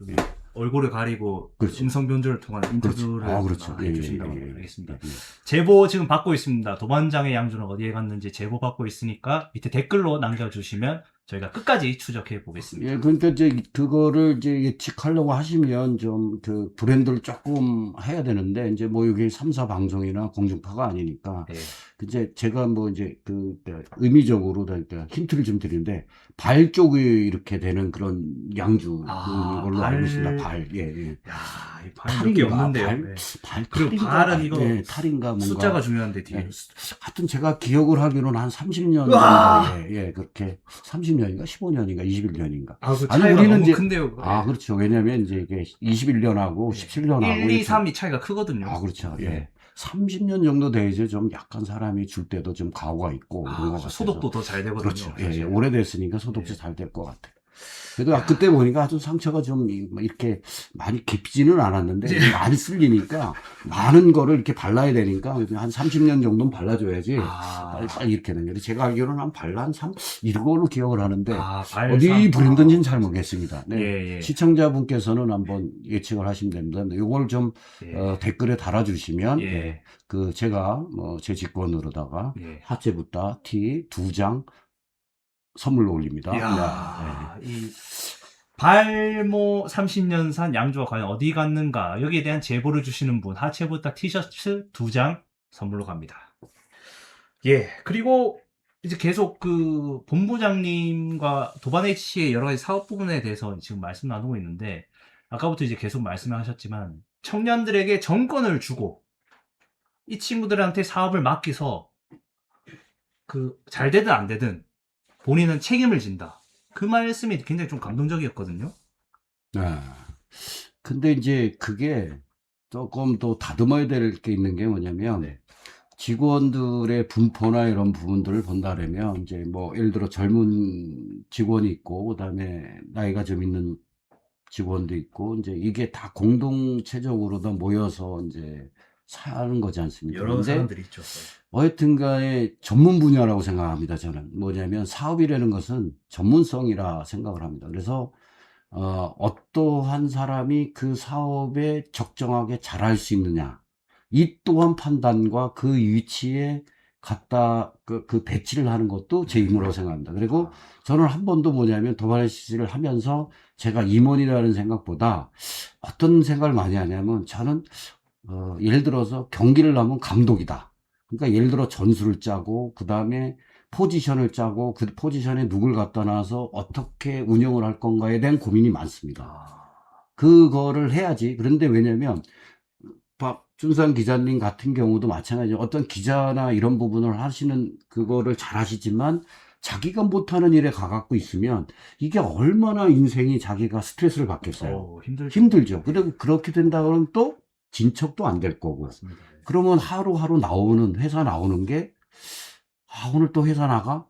얼굴을 가리고 그렇죠. 음성 변조를 통한 인터뷰를 그렇죠. 해주신다고 예. 알겠습니다. 예. 제보 지금 받고 있습니다. 도반장의 양주는 어디에 갔는지 제보 받고 있으니까 밑에 댓글로 남겨주시면 저희가 끝까지 추적해 보겠습니다. 예, 그러니까 이제 그거를 이제 예측하려고 하시면 좀 브랜드를 조금 해야 되는데 이제 뭐 여기 3사 방송이나 공중파가 아니니까 예. 이제 제가 뭐 이제 의미적으로 그러니까 힌트를 좀 드리는데 발 쪽이 이렇게 되는 그런 양주 걸로 알고 있습니다. 발. 예. 야, 이 발이 몇 개 없는데요. 발 그리고 탈인가? 발은 이거 탈인가 뭔가 숫자가 중요한데 뒤에. 예. 하여튼 제가 기억을 하기로는 한 30년 으아! 정도에 그렇게 30년인가 15년인가 21년인가. 그 아니, 차이가 우리는 너무 이제- 큰데요. 그렇죠. 왜냐면 이제 이게 21년하고 17년하고 1, 2, 3이 차이가 크거든요. 그렇죠. 예. 30년 정도 돼야지 좀 약간 사람이 줄 때도 좀 가오가 있고 그런 것 같아서. 소독도 더 잘 되거든요. 그렇죠. 사실. 오래됐으니까 소독도 잘 될 것 같아요. 그래도 그때 보니까 아주 상처가 좀 이렇게 많이 깊지는 않았는데 많이 쓸리니까 많은 거를 이렇게 발라야 되니까 한 30년 정도는 발라줘야지 빨리 이렇게 되는 거예요. 제가 알기로는 한 발라 한 1걸로 기억을 하는데 발 어디 상- 브랜드인지는 잘 모르겠습니다. 네. 예. 시청자분께서는 한번 예측을 하시면 됩니다. 이걸 좀 예. 댓글에 달아주시면 예. 제가 제 직권으로다가 예. 하체부타 티 2장 선물로 올립니다. 이야, 이 발모 30년산 양주가 과연 어디 갔는가 여기에 대한 제보를 주시는 분 하체부타 티셔츠 2장 선물로 갑니다. 예, 그리고 이제 계속 그 본부장님과 도반H의 여러 가지 사업 부분에 대해서 지금 말씀 나누고 있는데 아까부터 이제 계속 말씀하셨지만 청년들에게 정권을 주고 이 친구들한테 사업을 맡기서 잘 되든 안 되든 본인은 책임을 진다. 그 말씀이 굉장히 좀 감동적이었거든요. 아, 근데 이제 그게 조금 더 다듬어야 될 게 있는 게 뭐냐면, 네. 직원들의 분포나 이런 부분들을 본다면, 이제 뭐, 예를 들어 젊은 직원이 있고, 그 다음에 나이가 좀 있는 직원도 있고, 이제 이게 다 공동체적으로 다 모여서 이제 사는 거지 않습니까? 여러 근데 사람들이 있죠. 어쨌든 간에 전문 분야라고 생각합니다, 저는. 뭐냐면 사업이라는 것은 전문성이라 생각을 합니다. 그래서 어떠한 사람이 그 사업에 적정하게 잘할 수 있느냐. 이 또한 판단과 그 위치에 갖다 그 배치를 하는 것도 제 임무라고 생각합니다. 그리고 저는 한 번도 뭐냐면 도발시를 하면서 제가 임원이라는 생각보다 어떤 생각을 많이 하냐면 저는 예를 들어서 경기를 하면 감독이다. 그러니까 예를 들어 전술을 짜고 그 다음에 포지션을 짜고 그 포지션에 누굴 갖다 놔서 어떻게 운영을 할 건가에 대한 고민이 많습니다. 아, 그거를 해야지. 그런데 왜냐면 박준상 기자님 같은 경우도 마찬가지로 어떤 기자나 이런 부분을 하시는 그거를 잘 하시지만 자기가 못하는 일에 가갖고 있으면 이게 얼마나 인생이 자기가 스트레스를 받겠어요. 힘들죠. 힘들죠. 그리고 그렇게 된다 그러면 또 진척도 안 될 거고. 맞습니다. 그러면 하루하루 회사 나오는 게, 오늘 또 회사 나가?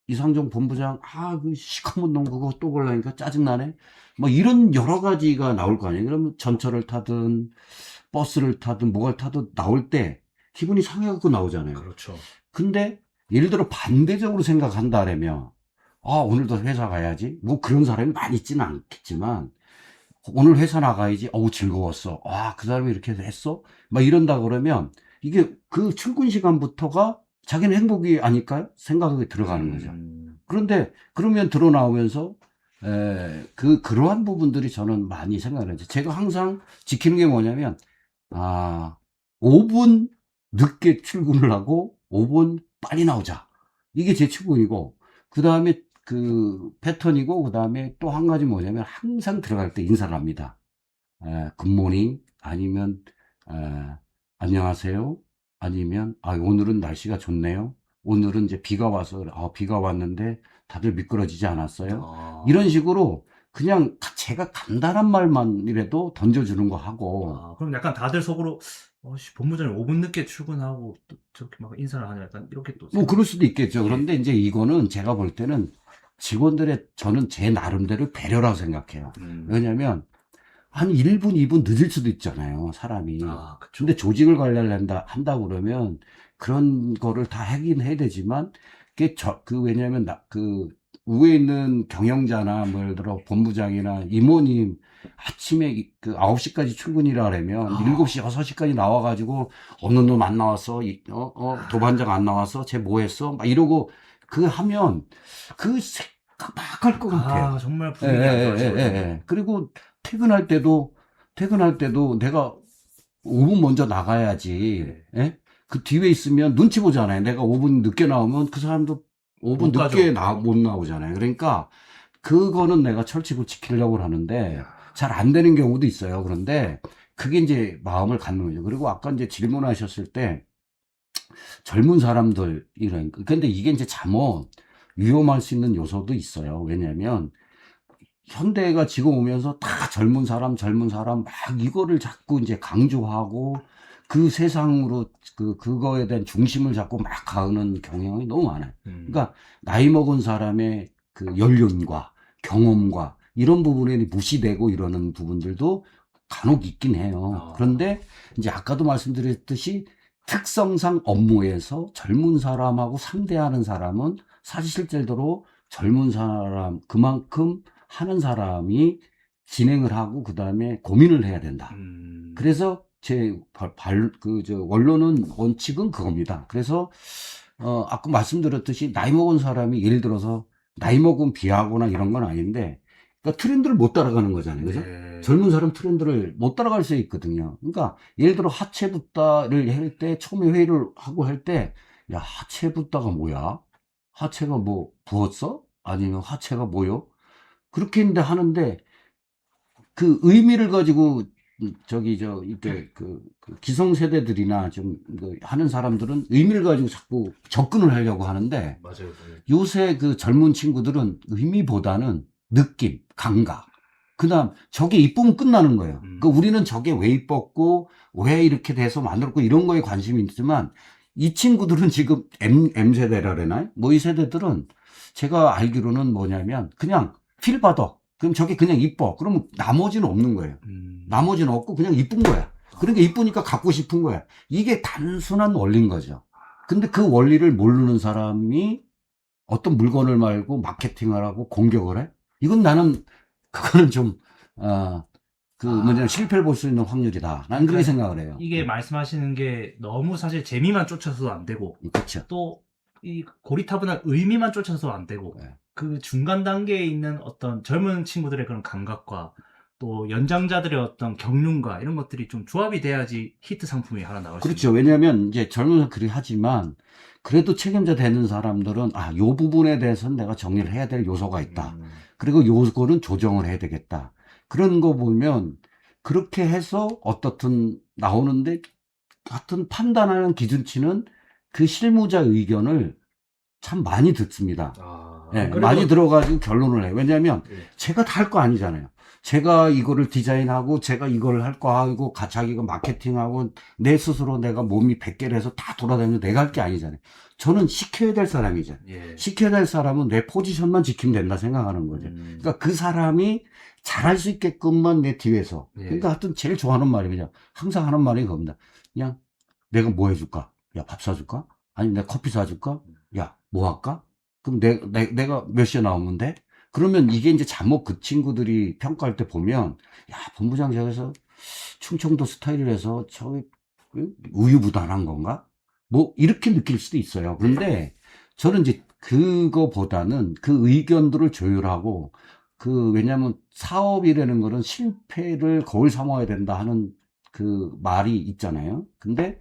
이상종 본부장, 그 시커먼 놈 그거 또 걸라니까 짜증나네? 뭐 이런 여러 가지가 나올 거 아니에요. 그러면 전철을 타든, 버스를 타든, 뭐가 타든 나올 때 기분이 상해갖고 나오잖아요. 그렇죠. 근데 예를 들어 반대적으로 생각한다라면, 오늘도 회사 가야지? 뭐 그런 사람이 많이 있지는 않겠지만, 오늘 회사 나가야지. 즐거웠어. 그 사람이 이렇게 했어? 막 이런다 그러면 이게 그 출근 시간부터가 자기는 행복이 아닐까요? 생각이 들어가는 거죠. 그런데 그러면 들어 나오면서 그러한 부분들이 저는 많이 생각을 하죠. 제가 항상 지키는 게 뭐냐면 5분 늦게 출근을 하고 5분 빨리 나오자. 이게 제 출근이고 그 다음에 그 패턴이고 그 다음에 또 한 가지 뭐냐면 항상 들어갈 때 인사를 합니다. 굿모닝 아니면 안녕하세요 아니면 오늘은 날씨가 좋네요. 오늘은 이제 비가 와서 비가 왔는데 다들 미끄러지지 않았어요. 이런 식으로 그냥 제가 간단한 말만이라도 던져주는 거 하고 그럼 약간 다들 속으로 본부장님 5분 늦게 출근하고 또 저렇게 막 인사를 하냐 약간 이렇게 또 뭐 그럴 수도 있겠죠. 그런데 이제 이거는 제가 볼 때는 저는 제 나름대로 배려라고 생각해요. 왜냐면 한 1분, 2분 늦을 수도 있잖아요, 사람이. 그쵸. 근데 조직을 관리를 한다 그러면 그런 거를 다 하긴 해야 되지만, 왜냐면 위에 있는 경영자나 뭐 예를 들어 본부장이나 이모님 아침에 9시까지 출근이라 그러면 7시, 6시까지 나와가지고 어느 놈 안 나왔어, 도반장 안 나왔어, 쟤 뭐 했어? 막 이러고 하면 생각 막 할 것 같아요. 정말 분위기 안 좋아지거든요. 그리고 퇴근할 때도 내가 5분 먼저 나가야지. 네. 그 뒤에 있으면 눈치 보잖아요. 내가 5분 늦게 나오면 그 사람도 5분 못 늦게 가죠. 못 나오잖아요. 그러니까 그거는 내가 철칙을 지키려고 하는데 잘 안 되는 경우도 있어요. 그런데 그게 이제 마음을 갖는 거죠. 그리고 아까 이제 질문하셨을 때 젊은 사람들 근데 이게 이제 잠옷 위험할 수 있는 요소도 있어요. 왜냐면 현대가 지금 오면서 다 젊은 사람 막 이거를 자꾸 이제 강조하고 그 세상으로 그거에 대한 중심을 잡고 막 가는 경향이 너무 많아요. 그러니까 나이 먹은 사람의 그 연륜과 경험과 이런 부분에 무시되고 이러는 부분들도 간혹 있긴 해요. 그런데 이제 아까도 말씀드렸듯이 특성상 업무에서 젊은 사람하고 상대하는 사람은 사실 실제로 젊은 사람 그만큼 하는 사람이 진행을 하고 그 다음에 고민을 해야 된다. 그래서 제 원칙은 그겁니다. 그래서 아까 말씀드렸듯이 나이 먹은 사람이 예를 들어서 나이 먹은 비하거나 이런 건 아닌데 그러니까 트렌드를 못 따라가는 거잖아요. 그죠? 네. 젊은 사람 트렌드를 못 따라갈 수 있거든요. 그러니까 예를 들어 하체 붓다를 할 때 처음에 회의를 하고 할 때 야 하체 붓다가 뭐야? 하체가 뭐 부었어? 아니면 하체가 뭐요? 그렇게 하는데 그 의미를 가지고 이때 그 기성세대들이나 좀 하는 사람들은 의미를 가지고 자꾸 접근을 하려고 하는데 맞아요. 요새 그 젊은 친구들은 의미보다는 느낌, 감각. 그다음 저게 이쁘면 끝나는 거예요. 그 우리는 저게 왜 이뻤고 왜 이렇게 돼서 만들었고 이런 거에 관심이 있지만 이 친구들은 지금 M세대라 그러나요? 뭐 이 세대들은 제가 알기로는 뭐냐면 그냥 필 받아. 그럼 저게 그냥 이뻐. 그러면 나머지는 없는 거예요. 나머지는 없고 그냥 이쁜 거야. 그러니까 이쁘니까 갖고 싶은 거야. 이게 단순한 원리인 거죠. 근데 그 원리를 모르는 사람이 어떤 물건을 말고 마케팅을 하고 공격을 해? 이건 나는 그거는 좀 실패를 볼 수 있는 확률이다. 나는 그렇게 생각을 해요. 이게 말씀하시는 게 너무 사실 재미만 쫓아서도 안 되고 그렇죠. 또 이 고리타분한 의미만 쫓아서도 안 되고 네. 그 중간 단계에 있는 어떤 젊은 친구들의 그런 감각과 또 연장자들의 어떤 경륜과 이런 것들이 좀 조합이 돼야지 히트 상품이 하나 나올 수 그렇죠. 왜냐하면 이제 젊은 그리 하지만 그래도 책임자 되는 사람들은 요 부분에 대해서는 내가 정리를 해야 될 요소가 있다. 그리고 요거는 조정을 해야 되겠다. 그런 거 보면 그렇게 해서 어떻든 나오는데 하여튼 판단하는 기준치는 그 실무자 의견을 참 많이 듣습니다. 그래도- 많이 들어가지고 결론을 해요. 왜냐하면 예. 제가 다 할 거 아니잖아요. 제가 이거를 디자인하고 제가 이걸 할 거 하고 자기가 마케팅하고 내 스스로 내가 몸이 100개를 해서 다 돌아다니면 내가 할 게 아니잖아요. 저는 시켜야 될 사람이잖아요. 예. 시켜야 될 사람은 내 포지션만 지키면 된다 생각하는 거죠. 그러니까 그 사람이 잘할 수 있게끔만 내 뒤에서. 예. 그러니까 하여튼 제일 좋아하는 말이 그냥 항상 하는 말이 그겁니다. 그냥 내가 뭐 해줄까? 야, 밥 사줄까? 아니면 내가 커피 사줄까? 야, 뭐 할까? 그럼 내가 몇 시에 나오면 돼? 그러면 이게 이제 잠옷 그 친구들이 평가할 때 보면, 야, 본부장 저기서 충청도 스타일을 해서 저기 우유부단한 건가? 뭐, 이렇게 느낄 수도 있어요. 그런데 저는 이제 그거보다는 그 의견들을 조율하고, 왜냐면 사업이라는 거는 실패를 거울 삼아야 된다 하는 그 말이 있잖아요. 근데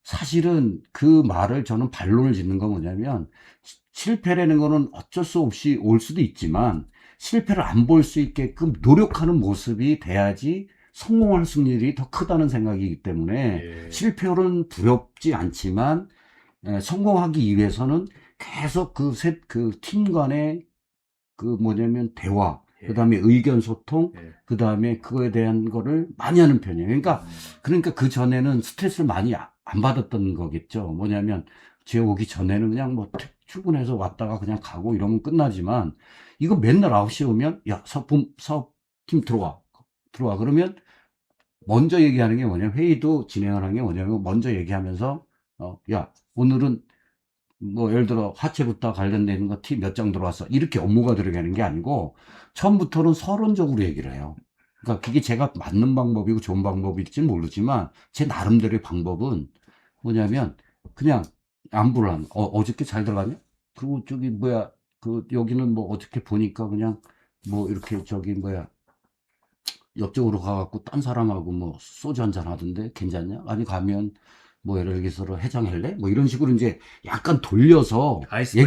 사실은 그 말을 저는 반론을 짓는 건 뭐냐면 실패라는 거는 어쩔 수 없이 올 수도 있지만 실패를 안 볼 수 있게끔 노력하는 모습이 돼야지 성공할 확률이 더 크다는 생각이기 때문에 예. 실패는 두렵지 않지만 성공하기 위해서는 계속 그 팀 간의 대화, 예. 그 다음에 의견 소통, 예. 그 다음에 그거에 대한 거를 많이 하는 편이에요. 그러니까 그 전에는 스트레스를 많이 안 받았던 거겠죠. 뭐냐면, 집에 오기 전에는 그냥 출근해서 왔다가 그냥 가고 이러면 끝나지만, 이거 맨날 9시에 오면, 야, 사업팀 들어와. 그러면, 먼저 얘기하는 게 뭐냐면, 회의도 진행을 하는 게 뭐냐면, 먼저 얘기하면서, 야, 오늘은 예를 들어 하체부터 관련된 거 티 몇 장 들어왔어. 이렇게 업무가 들어가는 게 아니고 처음부터는 서론적으로 얘기를 해요. 그러니까 그게 제가 맞는 방법이고 좋은 방법일지는 모르지만 제 나름대로의 방법은 뭐냐면 그냥 안부를 어저께 잘 들어갔냐? 그리고 여기는 어저께 보니까 그냥 이렇게 옆쪽으로 가갖고 딴 사람하고 소주 한잔 하던데 괜찮냐? 아니 가면 예를 들어서 해장할래? 이런 식으로 이제 약간 돌려서 아이스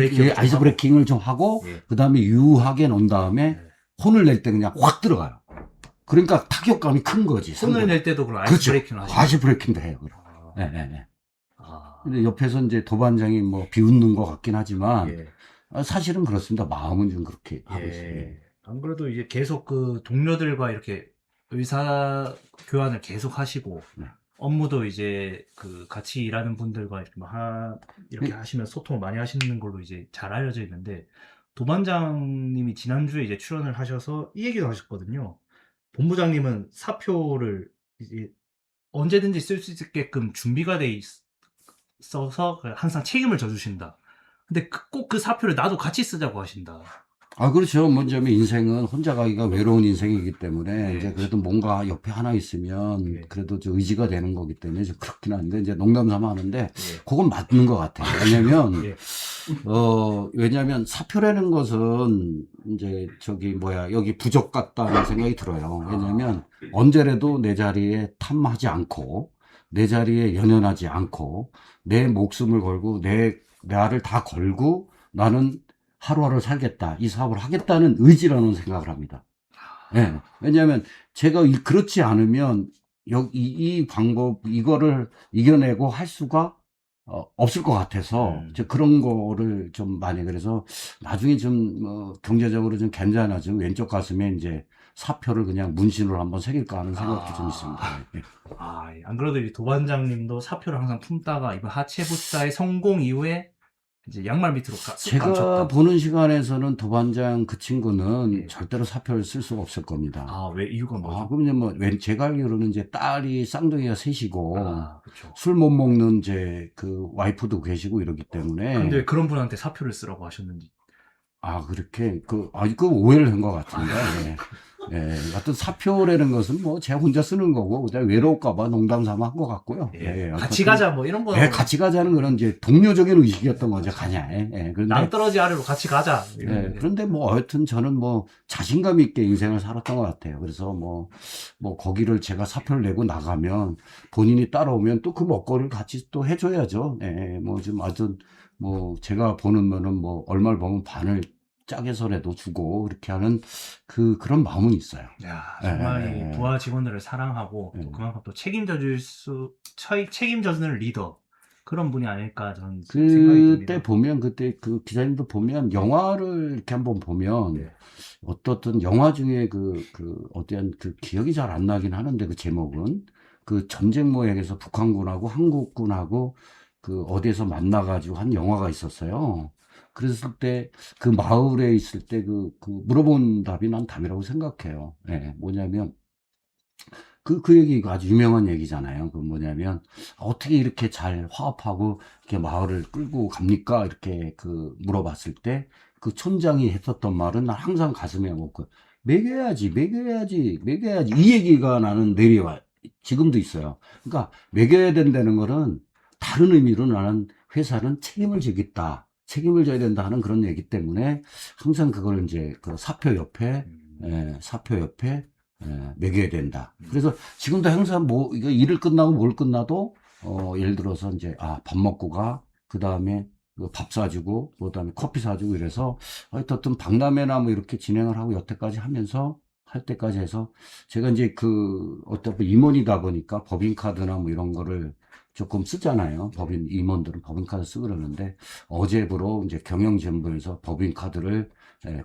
브레이킹을 좀 하고, 예. 그 다음에 유하게 놓은 다음에 혼을 낼 때 그냥 확 들어가요. 그러니까 타격감이 큰 거지. 손을 낼 때도 그럼 아이스 브레이킹을 하시죠? 아이스 브레이킹도 해요. 네. 근데 옆에서 이제 도반장이 비웃는 것 같긴 하지만, 예. 사실은 그렇습니다. 마음은 좀 그렇게 하고 있어요. 안 그래도 이제 계속 그 동료들과 이렇게 의사 교환을 계속 하시고, 네. 업무도 이제 같이 일하는 분들과 이렇게 하시면 소통을 많이 하시는 걸로 이제 잘 알려져 있는데, 도반장님이 지난주에 이제 출연을 하셔서 이 얘기도 하셨거든요. 본부장님은 사표를 이제 언제든지 쓸 수 있게끔 준비가 돼 있어서 항상 책임을 져주신다. 근데 꼭 그 사표를 나도 같이 쓰자고 하신다. 그렇죠. 먼저면 인생은 혼자 가기가 외로운 인생이기 때문에, 네. 이제 그래도 뭔가 옆에 하나 있으면, 네. 그래도 좀 의지가 되는 거기 때문에, 좀 그렇긴 한데, 이제 농담 삼아 하는데, 예. 그건 맞는 것 같아요. 왜냐면, 예. 왜냐면 사표라는 것은, 이제, 여기 부족 같다는 생각이 들어요. 왜냐면, 언제라도 내 자리에 탐하지 않고, 내 자리에 연연하지 않고, 내 목숨을 걸고, 나를 다 걸고, 나는 하루하루 살겠다. 이 사업을 하겠다는 의지라는 생각을 합니다. 네. 왜냐하면 제가 그렇지 않으면 이 방법, 이거를 이겨내고 할 수가 없을 것 같아서, 그런 거를 좀 많이, 그래서 나중에 좀, 경제적으로 좀 괜찮아지면 왼쪽 가슴에 이제 사표를 그냥 문신으로 한번 새길까 하는 생각도 좀 있습니다. 예. 안 그래도 이 도반장님도 사표를 항상 품다가 이번 하체부사의 성공 이후에 이제 양말 밑으로 쑥 제가 감췄다. 보는 시간에서는 도반장 그 친구는 예. 절대로 사표를 쓸 수가 없을 겁니다. 왜 이유가 뭐죠? 그럼 이제 제가 알기로는 이제 딸이 쌍둥이가 셋이고, 그렇죠. 술 못 먹는 이제 그 와이프도 계시고 이러기 때문에. 근데 왜 그런 분한테 사표를 쓰라고 하셨는지. 그렇게, 그 오해를 한 것 같은데. 예. 예. 하여튼 사표라는 것은 뭐 제가 혼자 쓰는 거고, 그냥 외로울까봐 농담 삼아 한 것 같고요. 예. 예. 같이 가자 뭐 이런 거. 예, 같이 가자는 그런 이제 동료적인 의식이었던 거죠, 가냐. 예. 그런데. 낭떠러지 아래로 같이 가자. 예, 그런데 뭐, 하여튼 저는 뭐, 자신감 있게 인생을 살았던 것 같아요. 그래서 뭐, 거기를 제가 사표를 내고 나가면, 본인이 따라오면 또 그 먹거리를 같이 또 해줘야죠. 예, 뭐, 좀 아주, 뭐, 제가 보는 거는 뭐, 얼마를 보면 반을 짜게서라도 주고, 이렇게 하는 그런 마음은 있어요. 야, 정말 예. 이 부하 직원들을 사랑하고 또 그만큼 또 책임져주는 리더. 그런 분이 아닐까 저는 생각이 듭니다. 그때 보면, 그때 그 기자님도 보면, 영화를 이렇게 한번 보면, 네. 어떤 영화 중에 어떠한 기억이 잘 안 나긴 하는데, 그 제목은, 그 전쟁 모양에서 북한군하고 한국군하고 어디에서 만나가지고 한 영화가 있었어요. 그랬을 때, 그 마을에 있을 때 물어본 답이 난 답이라고 생각해요. 예, 뭐냐면, 그 얘기가 아주 유명한 얘기잖아요. 그 뭐냐면, 어떻게 이렇게 잘 화합하고, 이렇게 마을을 끌고 갑니까? 이렇게 물어봤을 때, 그 촌장이 했었던 말은 난 항상 가슴에 먹고, 먹여야지. 이 얘기가 나는 내려와. 지금도 있어요. 그러니까, 먹여야 된다는 거는, 다른 의미로 나는 회사는 책임을 지겠다. 책임을 져야 된다 하는 그런 얘기 때문에, 항상 그걸 이제 사표 옆에, 먹여야 된다. 그래서 지금도 항상 이거 일을 끝나고 뭘 끝나도, 예를 들어서 이제, 밥 먹고 가. 그 다음에 밥 사주고, 그 다음에 커피 사주고 이래서, 하여튼 박람회나 뭐 이렇게 진행을 하고 여태까지 하면서, 할 때까지 해서, 제가 이제 어차피 임원이다 보니까 법인카드나 뭐 이런 거를 조금 쓰잖아요. 임원들은 법인카드 쓰고 그러는데, 어제부로 이제 경영진부에서 법인카드를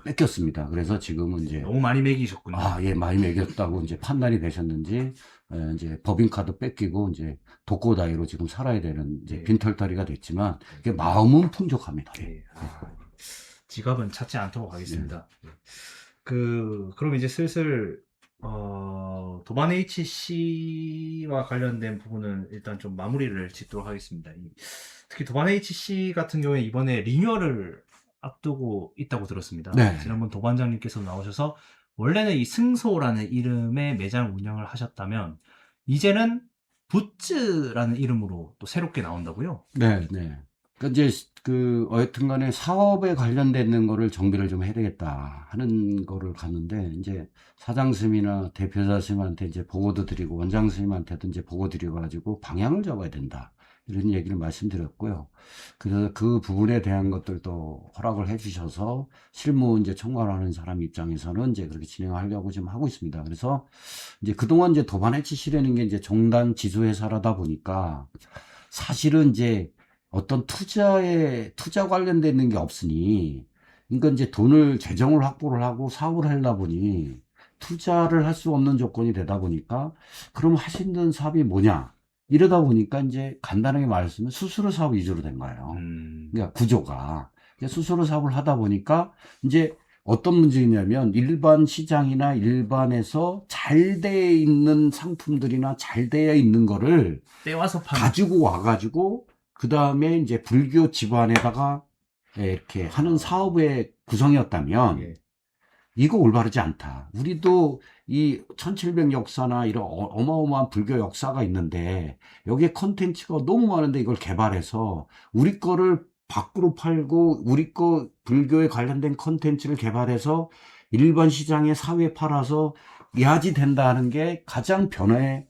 뺏겼습니다. 그래서 지금은 이제 너무 많이 먹이셨군요. 예, 많이 먹였다고 이제 판단이 되셨는지, 이제 법인카드 뺏기고 이제 독고다이로 지금 살아야 되는 이제 빈털터리가 됐지만, 그게 마음은 풍족합니다. 예. 지갑은 찾지 않도록 하겠습니다. 그럼 이제 슬슬, 도반 HC와 관련된 부분은 일단 좀 마무리를 짓도록 하겠습니다. 특히 도반 HC 같은 경우에 이번에 리뉴얼을 앞두고 있다고 들었습니다. 네. 지난번 도반장님께서 나오셔서 원래는 이 승소라는 이름의 매장 운영을 하셨다면 이제는 붓즈라는 이름으로 또 새롭게 나온다고요? 네. 그러니까 이제 어쨌든 간에 사업에 관련된 거를 정비를 좀 해야 되겠다 하는 거를 갔는데, 이제 사장 스님이나 대표자 스님한테 이제 보고도 드리고, 원장 스님한테도 이제 보고 드려가지고 방향을 잡아야 된다. 이런 얘기를 말씀드렸고요. 그래서 그 부분에 대한 것들도 허락을 해주셔서 실무 이제 총괄하는 사람 입장에서는 이제 그렇게 진행하려고 지금 하고 있습니다. 그래서 이제 그동안 이제 도반 HC라는 게 이제 종단 지주회사라다 보니까 사실은 이제 어떤 투자 관련되는 게 없으니, 그러니까 이제 재정을 확보를 하고 사업을 하려 보니 투자를 할 수 없는 조건이 되다 보니까, 그럼 하시는 사업이 뭐냐? 이러다 보니까 이제 간단하게 말했으면 수수료 사업 위주로 된 거예요. 그러니까 구조가. 수수료 사업을 하다 보니까 이제 어떤 문제냐면, 일반 시장이나 일반에서 잘 돼 있는 상품들이나 잘 되어 있는 거를 떼와서 가지고 와가지고, 그 다음에 이제 불교 집안에다가 이렇게 하는 사업의 구성이었다면, 이거 올바르지 않다. 우리도 이 1700 역사나 이런 어마어마한 불교 역사가 있는데, 여기에 컨텐츠가 너무 많은데 이걸 개발해서 우리 거를 밖으로 팔고, 우리 거 불교에 관련된 컨텐츠를 개발해서 일반 시장에 사회에 팔아서 야지 된다는 게 가장 변화의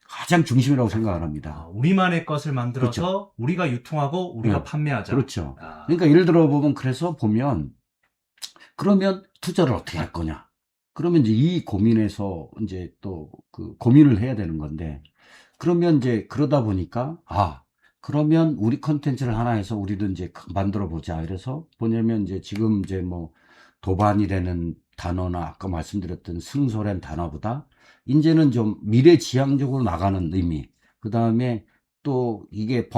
가장 중심이라고 생각을 합니다. 우리만의 것을 만들어서 우리가 유통하고 우리가 판매하자. 그렇죠. 그러니까 예를 들어 보면, 그래서 보면, 그러면 투자를 어떻게 할 거냐? 그러면 이제 이 고민에서 이제 또 그 고민을 해야 되는 건데, 그러면 이제 그러다 보니까, 그러면 우리 컨텐츠를 하나 해서 우리도 이제 만들어 보자. 이래서 뭐냐면 이제 지금 이제 뭐 도반이라는 단어나 아까 말씀드렸던 승소란 단어보다 이제는 좀 미래지향적으로 나가는 의미, 그 다음에 또 이게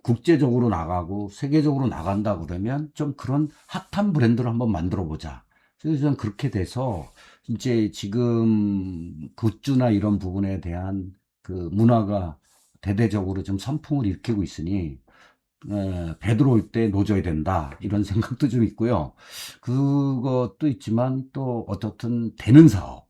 국제적으로 나가고 세계적으로 나간다 그러면 좀 그런 핫한 브랜드를 한번 만들어 보자. 그래서 저는 그렇게 돼서 이제 지금 굿즈나 이런 부분에 대한 그 문화가 대대적으로 좀 선풍을 일으키고 있으니 배 들어올 때 노져야 된다 이런 생각도 좀 있고요. 그것도 있지만 또 어떻든 되는 사업,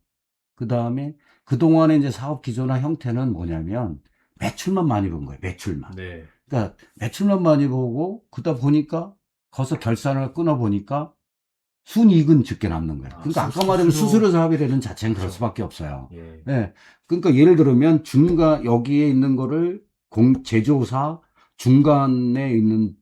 그 다음에 그동안에 이제 사업 기조나 형태는 뭐냐면 매출만 많이 본 거예요. 매출만. 네. 그러니까 매출만 많이 보고 그러다 보니까 거기서 결산을 끊어 보니까 순이익은 적게 남는 거예요. 그러니까 아까 말한 수수료 사업이라는 자체는 그럴 그렇죠. 수밖에 없어요. 예. 예. 그러니까 예를 들면 여기에 있는 거를 제조사 중간에 있는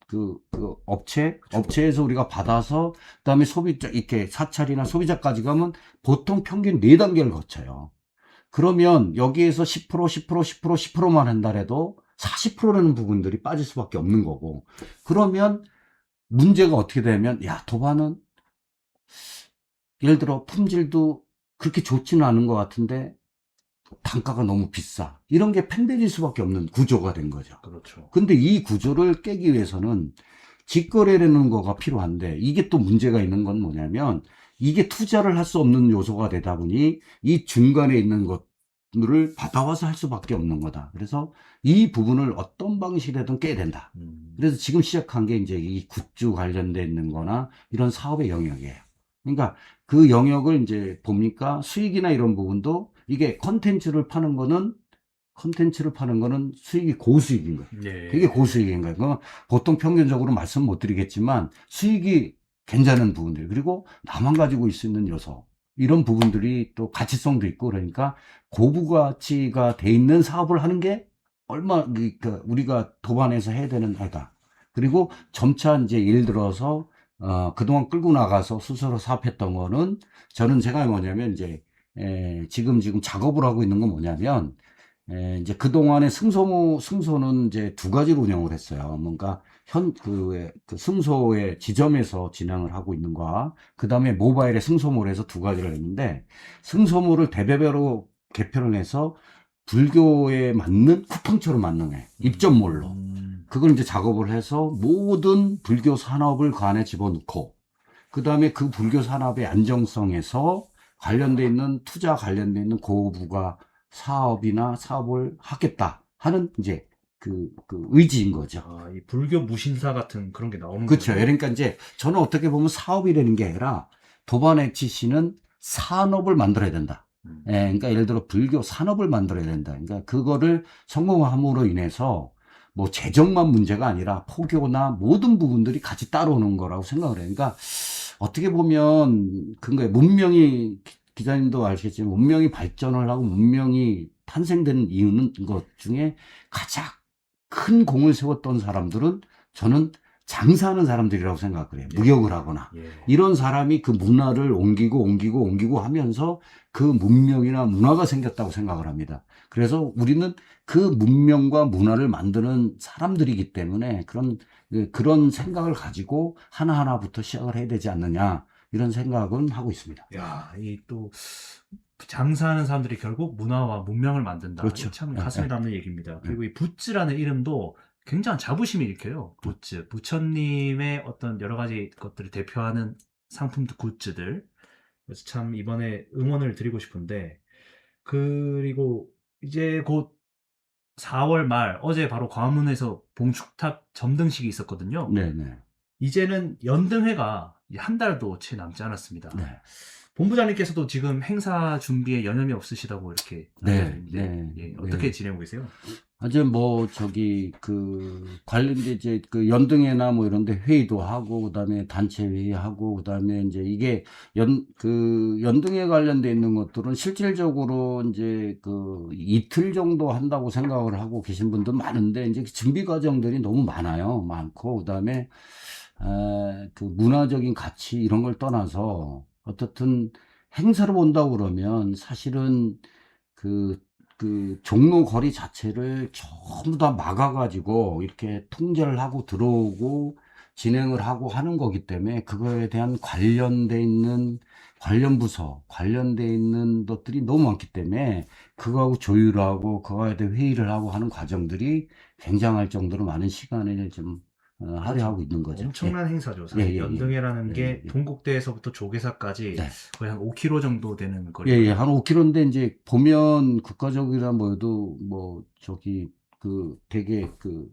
그 업체에서 우리가 받아서 그다음에 소비자 이렇게 사찰이나 소비자까지 가면 보통 평균 4단계를 거쳐요. 그러면 여기에서 10%, 10%, 10%, 10%만 한다래도 40%라는 부분들이 빠질 수밖에 없는 거고, 그러면 문제가 어떻게 되면, 도반은 예를 들어 품질도 그렇게 좋지는 않은 것 같은데 단가가 너무 비싸. 이런 게 팽배질 수밖에 없는 구조가 된 거죠. 그렇죠. 근데 이 구조를 깨기 위해서는 직거래라는 거가 필요한데, 이게 또 문제가 있는 건 뭐냐면 이게 투자를 할 수 없는 요소가 되다 보니 이 중간에 있는 것들을 받아와서 할 수밖에 없는 거다. 그래서 이 부분을 어떤 방식이라든 깨야 된다. 그래서 지금 시작한 게 이제 이 굿즈 관련돼 있는 거나 이런 사업의 영역이에요. 그러니까 그 영역을 이제 보니까 수익이나 이런 부분도 이게 컨텐츠를 파는 거는 수익이 고수익인 거예요. 네. 되게 고수익인 거예요. 그건 보통 평균적으로 말씀 못 드리겠지만 수익이 괜찮은 부분들, 그리고 나만 가지고 있을 수 있는 요소, 이런 부분들이 또 가치성도 있고, 그러니까 고부가치가 돼 있는 사업을 하는 게 우리가 도반에서 해야 되는 하다. 그리고 점차 이제 예를 들어서 그동안 끌고 나가서 스스로 사업했던 거는, 저는 생각이 뭐냐면 이제 지금 작업을 하고 있는 건 뭐냐면, 이제 그동안에 승소는 이제 2가지로 운영을 했어요. 뭔가 그 승소의 지점에서 진행을 하고 있는 거와, 그 다음에 모바일의 승소몰에서 2가지를 했는데, 승소몰을 대배배로 개편을 해서 불교에 맞는 쿠팡처럼 맞는 애, 입점몰로. 그걸 이제 작업을 해서 모든 불교 산업을 그 안에 집어넣고, 그 다음에 그 불교 산업의 안정성에서 관련돼 있는 투자 관련돼 있는 고부가 사업이나 사업을 하겠다 하는 이제 그 의지인 거죠. 이 불교 무신사 같은 그런 게 나오는 그렇죠. 거예요. 그러니까 이제 저는 어떻게 보면 사업이라는 게 아니라 도반 HC는 산업을 만들어야 된다. 그러니까 예를 들어 불교 산업을 만들어야 된다. 그러니까 그거를 성공함으로 인해서 뭐 재정만 문제가 아니라 포교나 모든 부분들이 같이 따라오는 거라고 생각을 해요. 그러니까 어떻게 보면 문명이, 기자님도 아시겠지만 문명이 발전을 하고 문명이 탄생된 이유는 것 중에 가장 큰 공을 세웠던 사람들은 저는 장사하는 사람들이라고 생각을 해요. 무역을 하거나. 예. 이런 사람이 그 문화를 옮기고 하면서 그 문명이나 문화가 생겼다고 생각을 합니다. 그래서 우리는 그 문명과 문화를 만드는 사람들이기 때문에 그런 생각을 가지고 하나하나부터 시작을 해야 되지 않느냐, 이런 생각은 하고 있습니다. 이 또 장사하는 사람들이 결국 문화와 문명을 만든다. 그렇죠. 이참 가슴에 담는 얘기입니다. 그리고 이 부츠라는 이름도 굉장한 자부심이 일으켜요. 부츠, 부처님의 어떤 여러 가지 것들을 대표하는 상품들, 굿즈들. 그래서 참 이번에 응원을 드리고 싶은데, 그리고 이제 곧 4월 말, 어제 바로 광화문에서 봉축탑 점등식이 있었거든요. 네네. 이제는 연등회가 한 달도 채 남지 않았습니다. 네. 본부장님께서도 지금 행사 준비에 여념이 없으시다고 이렇게 네, 알려졌는데, 네, 어떻게 네. 지내고 계세요? 아주 관련돼 이제 연등회나 뭐 이런 데 회의도 하고, 그다음에 단체 회의하고, 그다음에 이제 이게 연등회 관련돼 있는 것들은 실질적으로 이제 이틀 정도 한다고 생각을 하고 계신 분도 많은데, 이제 준비 과정들이 너무 많고, 그다음에 그 문화적인 가치 이런 걸 떠나서 어떻든 행사를 본다고 그러면 사실은 그, 그 종로 거리 자체를 전부 다 막아가지고 이렇게 통제를 하고 들어오고 진행을 하고 하는 거기 때문에 그거에 대한 관련돼 있는 관련 부서, 관련돼 있는 것들이 너무 많기 때문에 그거하고 조율하고 그거에 대해 회의를 하고 하는 과정들이 굉장할 정도로 많은 시간을 좀 할애하고 있는 거죠. 엄청난 행사죠. 사실 예, 예, 예. 연등회라는 예, 게 예, 예. 동국대에서부터 조계사까지 네. 거의 한 5km 정도 되는 예, 거리거든요. 예, 한 5km인데 이제 보면 국가적이라 뭐도 뭐 저기 그 되게 그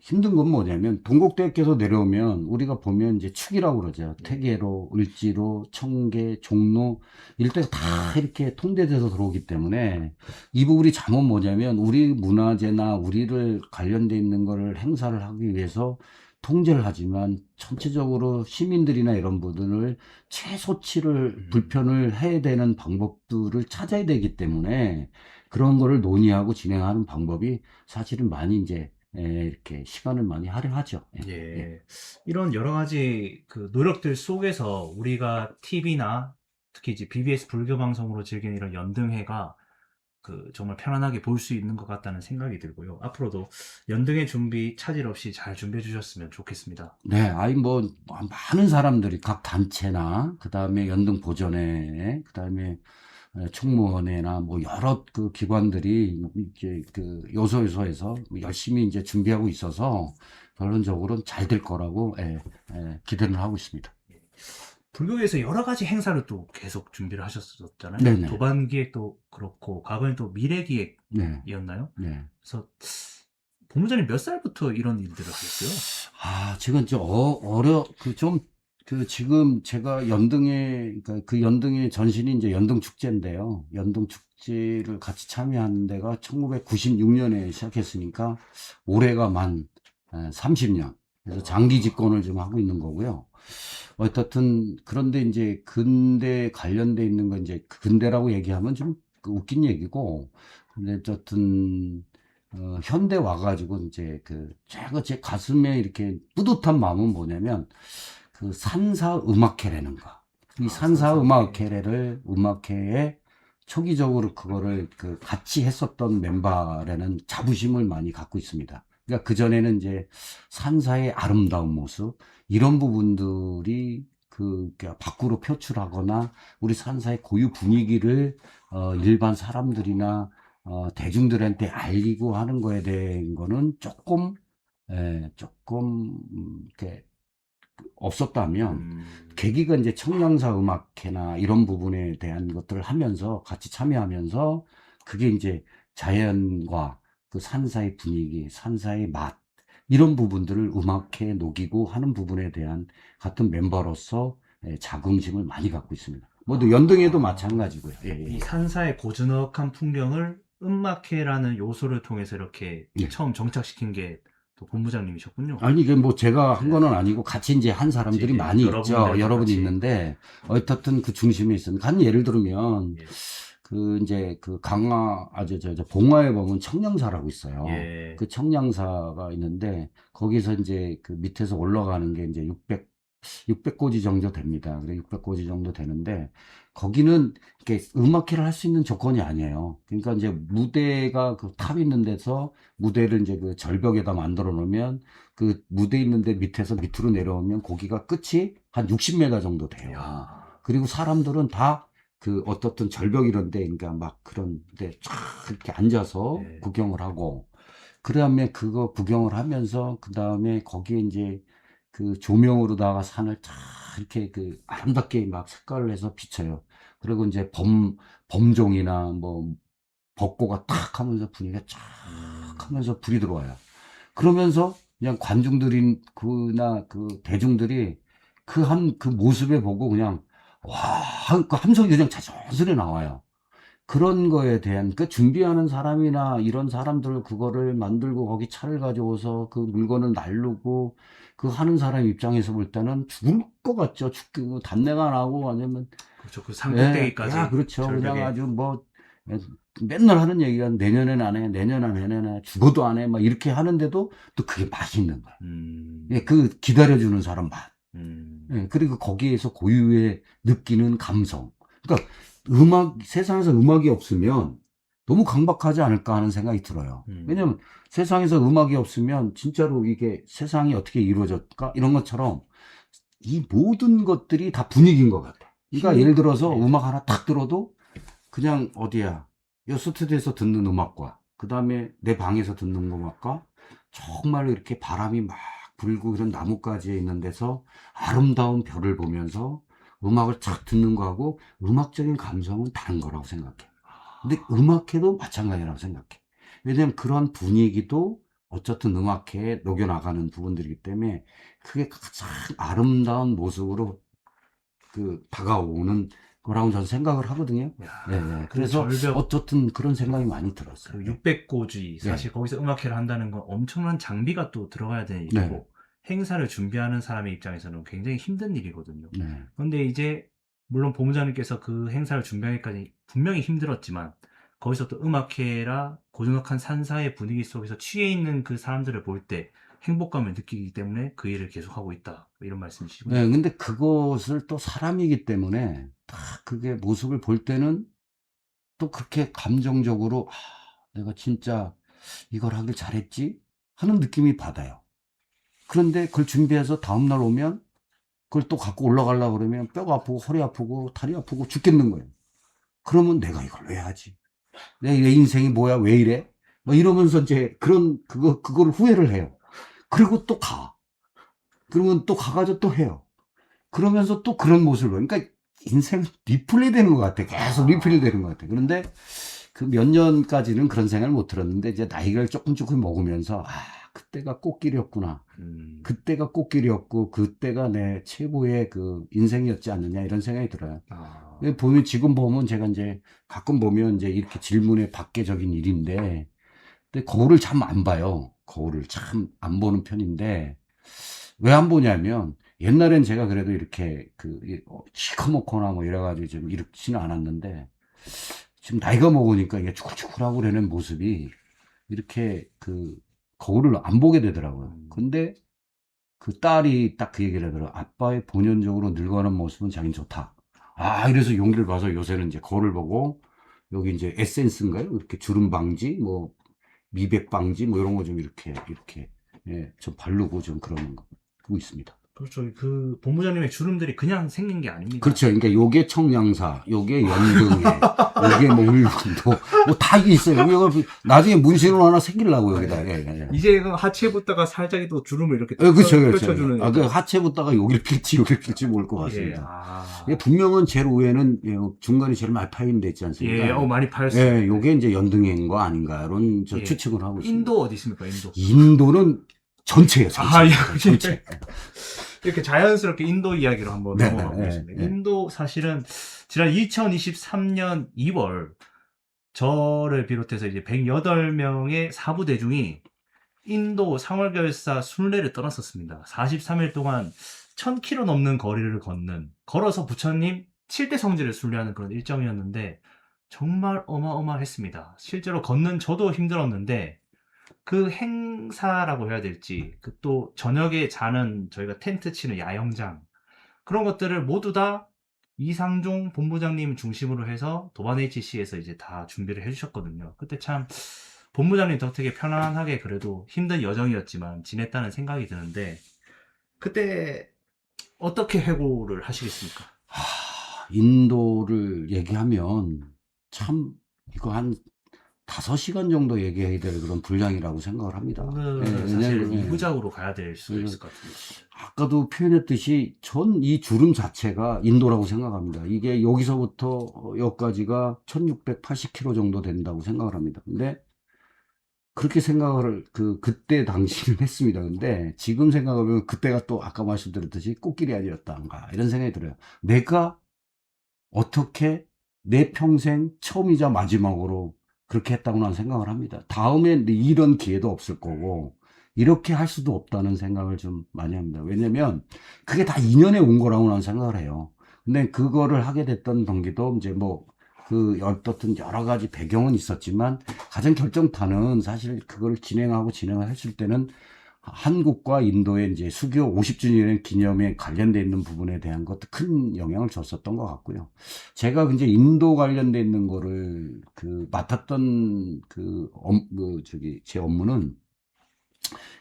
힘든 건 뭐냐면 동국대에서 내려오면 우리가 보면 이제 축이라고 그러죠. 태계로, 을지로, 청계, 종로 일대가 다 이렇게 통제돼서 들어오기 때문에 이 부분이 잘못 뭐냐면 우리 문화재나 우리를 관련돼 있는 거를 행사를 하기 위해서 통제를 하지만 전체적으로 시민들이나 이런 분들을 최소치를 불편을 해야 되는 방법들을 찾아야 되기 때문에 그런 거를 논의하고 진행하는 방법이 사실은 많이 이제 이렇게 시간을 많이 할애하죠. 예. 예. 이런 여러 가지 그 노력들 속에서 우리가 TV나 특히 이제 BBS 불교 방송으로 즐기는 이런 연등회가 그 정말 편안하게 볼 수 있는 것 같다는 생각이 들고요. 앞으로도 연등회 준비 차질 없이 잘 준비해 주셨으면 좋겠습니다. 네, 아이 뭐 많은 사람들이 각 단체나 그다음에 연등 보전회, 그다음에 총무원회나 뭐 여러 그 기관들이 이제 그 요소요소에서 열심히 이제 준비하고 있어서 결론적으로는 잘 될 거라고 기대를 하고 있습니다. 불교에서 여러 가지 행사를 또 계속 준비를 하셨었잖아요. 네네. 도반기획도 그렇고 과거엔 또 미래기획이었나요? 네, 네. 그래서 본부장님 몇 살부터 이런 일들을 하셨어요? 아, 지금 좀 지금 제가 그러니까 그 연등의 전신이 이제 연등 축제인데요. 연등 축제를 같이 참여한 데가 1996년에 시작했으니까 올해가 만 30년. 그래서 장기 집권을 좀 하고 있는 거고요. 어떻든 그런데 이제 근대 관련돼 있는 건 이제 근대라고 얘기하면 좀 웃긴 얘기고, 근데 어쨌든 현대 와가지고 이제 제가 제 가슴에 이렇게 뿌듯한 마음은 뭐냐면 그 산사 음악회라는 거. 이 산사 음악회를 음악회에 초기적으로 그거를 같이 했었던 멤버라는 자부심을 많이 갖고 있습니다. 그러니까 그전에는 이제 산사의 아름다운 모습, 이런 부분들이 밖으로 표출하거나 우리 산사의 고유 분위기를 일반 사람들이나 대중들한테 알리고 하는 거에 대한 거는 조금 이렇게 없었다면 계기가 이제 청량사 음악회나 이런 부분에 대한 것들을 하면서 같이 참여하면서 그게 이제 자연과 그 산사의 분위기, 산사의 맛 이런 부분들을 음악회에 녹이고 하는 부분에 대한 같은 멤버로서 자긍심을 많이 갖고 있습니다. 모두 연등에도 마찬가지고요. 이 산사의 고즈넉한 풍경을 음악회라는 요소를 통해서 이렇게 예. 처음 정착시킨 게 또 본부장님이셨군요. 아니, 이게 뭐 제가 한 거는 아니고 같이 이제 한 사람들이 이제 많이 있죠. 여러분들과 여러분이 같이. 있는데, 어떻든 그 중심에 있습니다. 한 예를 들면, 예. 봉화에 보면 청량사라고 있어요. 예. 그 청량사가 있는데, 거기서 이제 그 밑에서 올라가는 게 이제 600고지 정도 됩니다. 그래, 600고지 정도 되는데, 거기는 이렇게 음악회를 할 수 있는 조건이 아니에요. 그러니까 이제 무대가 그 탑 있는 데서 무대를 이제 그 절벽에다 만들어 놓으면 그 무대 있는데 밑에서 밑으로 내려오면 거기가 끝이 한 60m 정도 돼요. 야. 그리고 사람들은 다 어떻든 절벽 이런 데, 그러니까 막 그런 데 쫙 이렇게 앉아서 네. 구경을 하고, 그 다음에 그거 구경을 하면서, 그 다음에 거기에 이제 그 조명으로다가 산을 쫙 이렇게 아름답게 막 색깔을 해서 비춰요. 그리고 이제 범종이나 뭐 벚꽃가 탁 하면서 분위기가 쫙 하면서 불이 들어와요. 그러면서 그냥 관중들인 그 대중들이 그 모습에 보고 그냥 와, 그 함성이 그냥 자연스레 나와요. 그런 거에 대한 준비하는 사람이나 이런 사람들 그거를 만들고 거기 차를 가져오서 그 물건을 날르고 그 하는 사람 입장에서 볼 때는 죽을 것 같죠. 죽고 단내가 나고 아니면 그렇죠. 그 산꼭대기까지. 야, 그렇죠. 절벽에. 그냥 아주 뭐 맨날 하는 얘기가 내년엔 안 해, 내년 안 해, 죽어도 안 해, 막 이렇게 하는데도 또 그게 맛있는 거야. 예, 기다려주는 사람 맛. 예, 그리고 거기에서 고유의 느끼는 감성. 그러니까 세상에서 음악이 없으면 너무 강박하지 않을까 하는 생각이 들어요. 왜냐면 세상에서 음악이 없으면 진짜로 이게 세상이 어떻게 이루어졌을까? 이런 것처럼 이 모든 것들이 다 분위기인 것 같아. 그러니까 예를 들어서 네. 음악 하나 딱 들어도 그냥 어디야, 이 스튜디오에서 듣는 음악과 그 다음에 내 방에서 듣는 음악과 정말 이렇게 바람이 막 불고 그런 나뭇가지에 있는 데서 아름다운 별을 보면서 음악을 탁 듣는 거하고 음악적인 감성은 다른 거라고 생각해. 근데 음악회도 마찬가지라고 생각해. 왜냐면 그런 분위기도 어쨌든 음악회에 녹여나가는 부분들이기 때문에 그게 가장 아름다운 모습으로 다가오는 거라고 저는 생각을 하거든요. 야, 네, 네. 그 그래서 절벽, 어쨌든 그런 생각이 많이 들었어요. 그 600고지, 사실 거기서 음악회를 한다는 건 엄청난 장비가 또 들어가야 되는 일이고, 네. 행사를 준비하는 사람의 입장에서는 굉장히 힘든 일이거든요. 네. 그런데 이제, 물론 본부장님께서 그 행사를 준비하기까지 분명히 힘들었지만, 거기서 또 음악회라 고즈넉한 산사의 분위기 속에서 취해 있는 그 사람들을 볼 때 행복감을 느끼기 때문에 그 일을 계속하고 있다. 이런 말씀이시군요. 네, 근데 그것을 또 사람이기 때문에 다 그게 모습을 볼 때는 또 그렇게 감정적으로 내가 진짜 이걸 하길 잘했지 하는 느낌이 받아요. 그런데 그걸 준비해서 다음날 오면 그걸 또 갖고 올라가려고 그러면 뼈가 아프고 허리 아프고 다리 아프고 죽겠는 거예요. 그러면 내가 이걸 왜 하지? 내 인생이 뭐야? 왜 이래? 뭐 이러면서 이제 그걸 후회를 해요. 그리고 또 가. 그러면 또 가가지고 또 해요. 그러면서 또 그런 모습을 봐요. 그러니까 인생은 리플레이 되는 것 같아. 계속 리플레이 되는 것 같아. 그런데 그 몇 년까지는 그런 생각을 못 들었는데 이제 나이를 조금 먹으면서 그때가 꽃길이었구나. 그때가 꽃길이었고 그때가 내 최고의 그 인생이었지 않느냐 이런 생각이 들어요. 지금 보면 제가 이제 가끔 보면 이제 이렇게 질문에 박계적인 일인데 근데 거울을 참 안 봐요. 거울을 참 안 보는 편인데 왜 안 보냐면 옛날엔 제가 그래도 이렇게 시커멓거나 뭐 이래가지고 좀 이렇지는 않았는데 지금 나이가 먹으니까 이게 쭈글쭈글하고 그러는 모습이 이렇게 거울을 안 보게 되더라고요. 근데 그 딸이 딱 그 얘기를 하더라고요. 아빠의 본연적으로 늙어가는 모습은 자기는 좋다. 이래서 용기를 봐서 요새는 이제 거울을 보고 여기 이제 에센스인가요? 이렇게 주름 방지, 뭐 미백 방지, 뭐 이런 거 좀 이렇게 좀 바르고 좀 그러는 거 하고 있습니다. 그렇죠. 그 본부장님의 주름들이 그냥 생긴 게 아닙니다. 그렇죠. 그러니까 요게 청량사, 요게 연등해, 요게 뭐 울분도, 뭐 다 이게 있어요. 여기 나중에 문신으로 하나 생기려고 여기다. 예. 이제 그 하체부터가 살짝이 또 주름을 이렇게 그렇죠. 펼쳐주는. 그 하체부터가 여기를 필지 모를 것 같습니다. 예. 분명은 제일 위에는 중간에 제일 많이 파인 데 있지 않습니까? 예, 많이 파였어요. 예, 요게 이제 연등해인 거 아닌가 이런 추측을 하고 있습니다. 인도 어디 있습니까? 인도. 인도는 전체예요. 전체. 이렇게 자연스럽게 인도 이야기로 한번 넘어가 보겠습니다. 인도 사실은 지난 2023년 2월 저를 비롯해서 이제 108명의 사부 대중이 인도 상월결사 순례를 떠났었습니다. 43일 동안 1000km 넘는 거리를 걸어서 부처님 7대 성지를 순례하는 그런 일정이었는데 정말 어마어마했습니다. 실제로 걷는 저도 힘들었는데 그 행사라고 해야 될지, 또 저녁에 자는 저희가 텐트 치는 야영장, 그런 것들을 모두 다 이상종 본부장님 중심으로 해서 도반 HC에서 이제 다 준비를 해주셨거든요. 그때 참 본부장님 덕택에 편안하게 그래도 힘든 여정이었지만 지냈다는 생각이 드는데, 그때 어떻게 해고를 하시겠습니까? 인도를 얘기하면 참 이거 한 5시간 정도 얘기해야 될 그런 분량이라고 생각을 합니다. 오늘은 사실 2부작으로 가야 될 수 있을 것 같습니다. 아까도 표현했듯이 전 이 주름 자체가 인도라고 생각합니다. 이게 여기서부터 여기까지가 1680km 정도 된다고 생각을 합니다. 근데 그렇게 생각을 그때 당시는 했습니다. 근데 지금 생각하면 그때가 또 아까 말씀드렸듯이 꽃길이 아니었던가 이런 생각이 들어요. 내가 어떻게 내 평생 처음이자 마지막으로 그렇게 했다고 나는 생각을 합니다. 다음에 이런 기회도 없을 거고 이렇게 할 수도 없다는 생각을 좀 많이 합니다. 왜냐면 그게 다 인연에 온 거라고 나는 생각을 해요. 근데 그거를 하게 됐던 동기도 이제 어떻든 여러 가지 배경은 있었지만 가장 결정타는 사실 그걸 진행을 했을 때는 한국과 인도의 이제 수교 50주년 기념에 관련돼 있는 부분에 대한 것도 큰 영향을 줬었던 것 같고요. 제가 이제 인도 관련돼 있는 거를 맡았던 제 업무는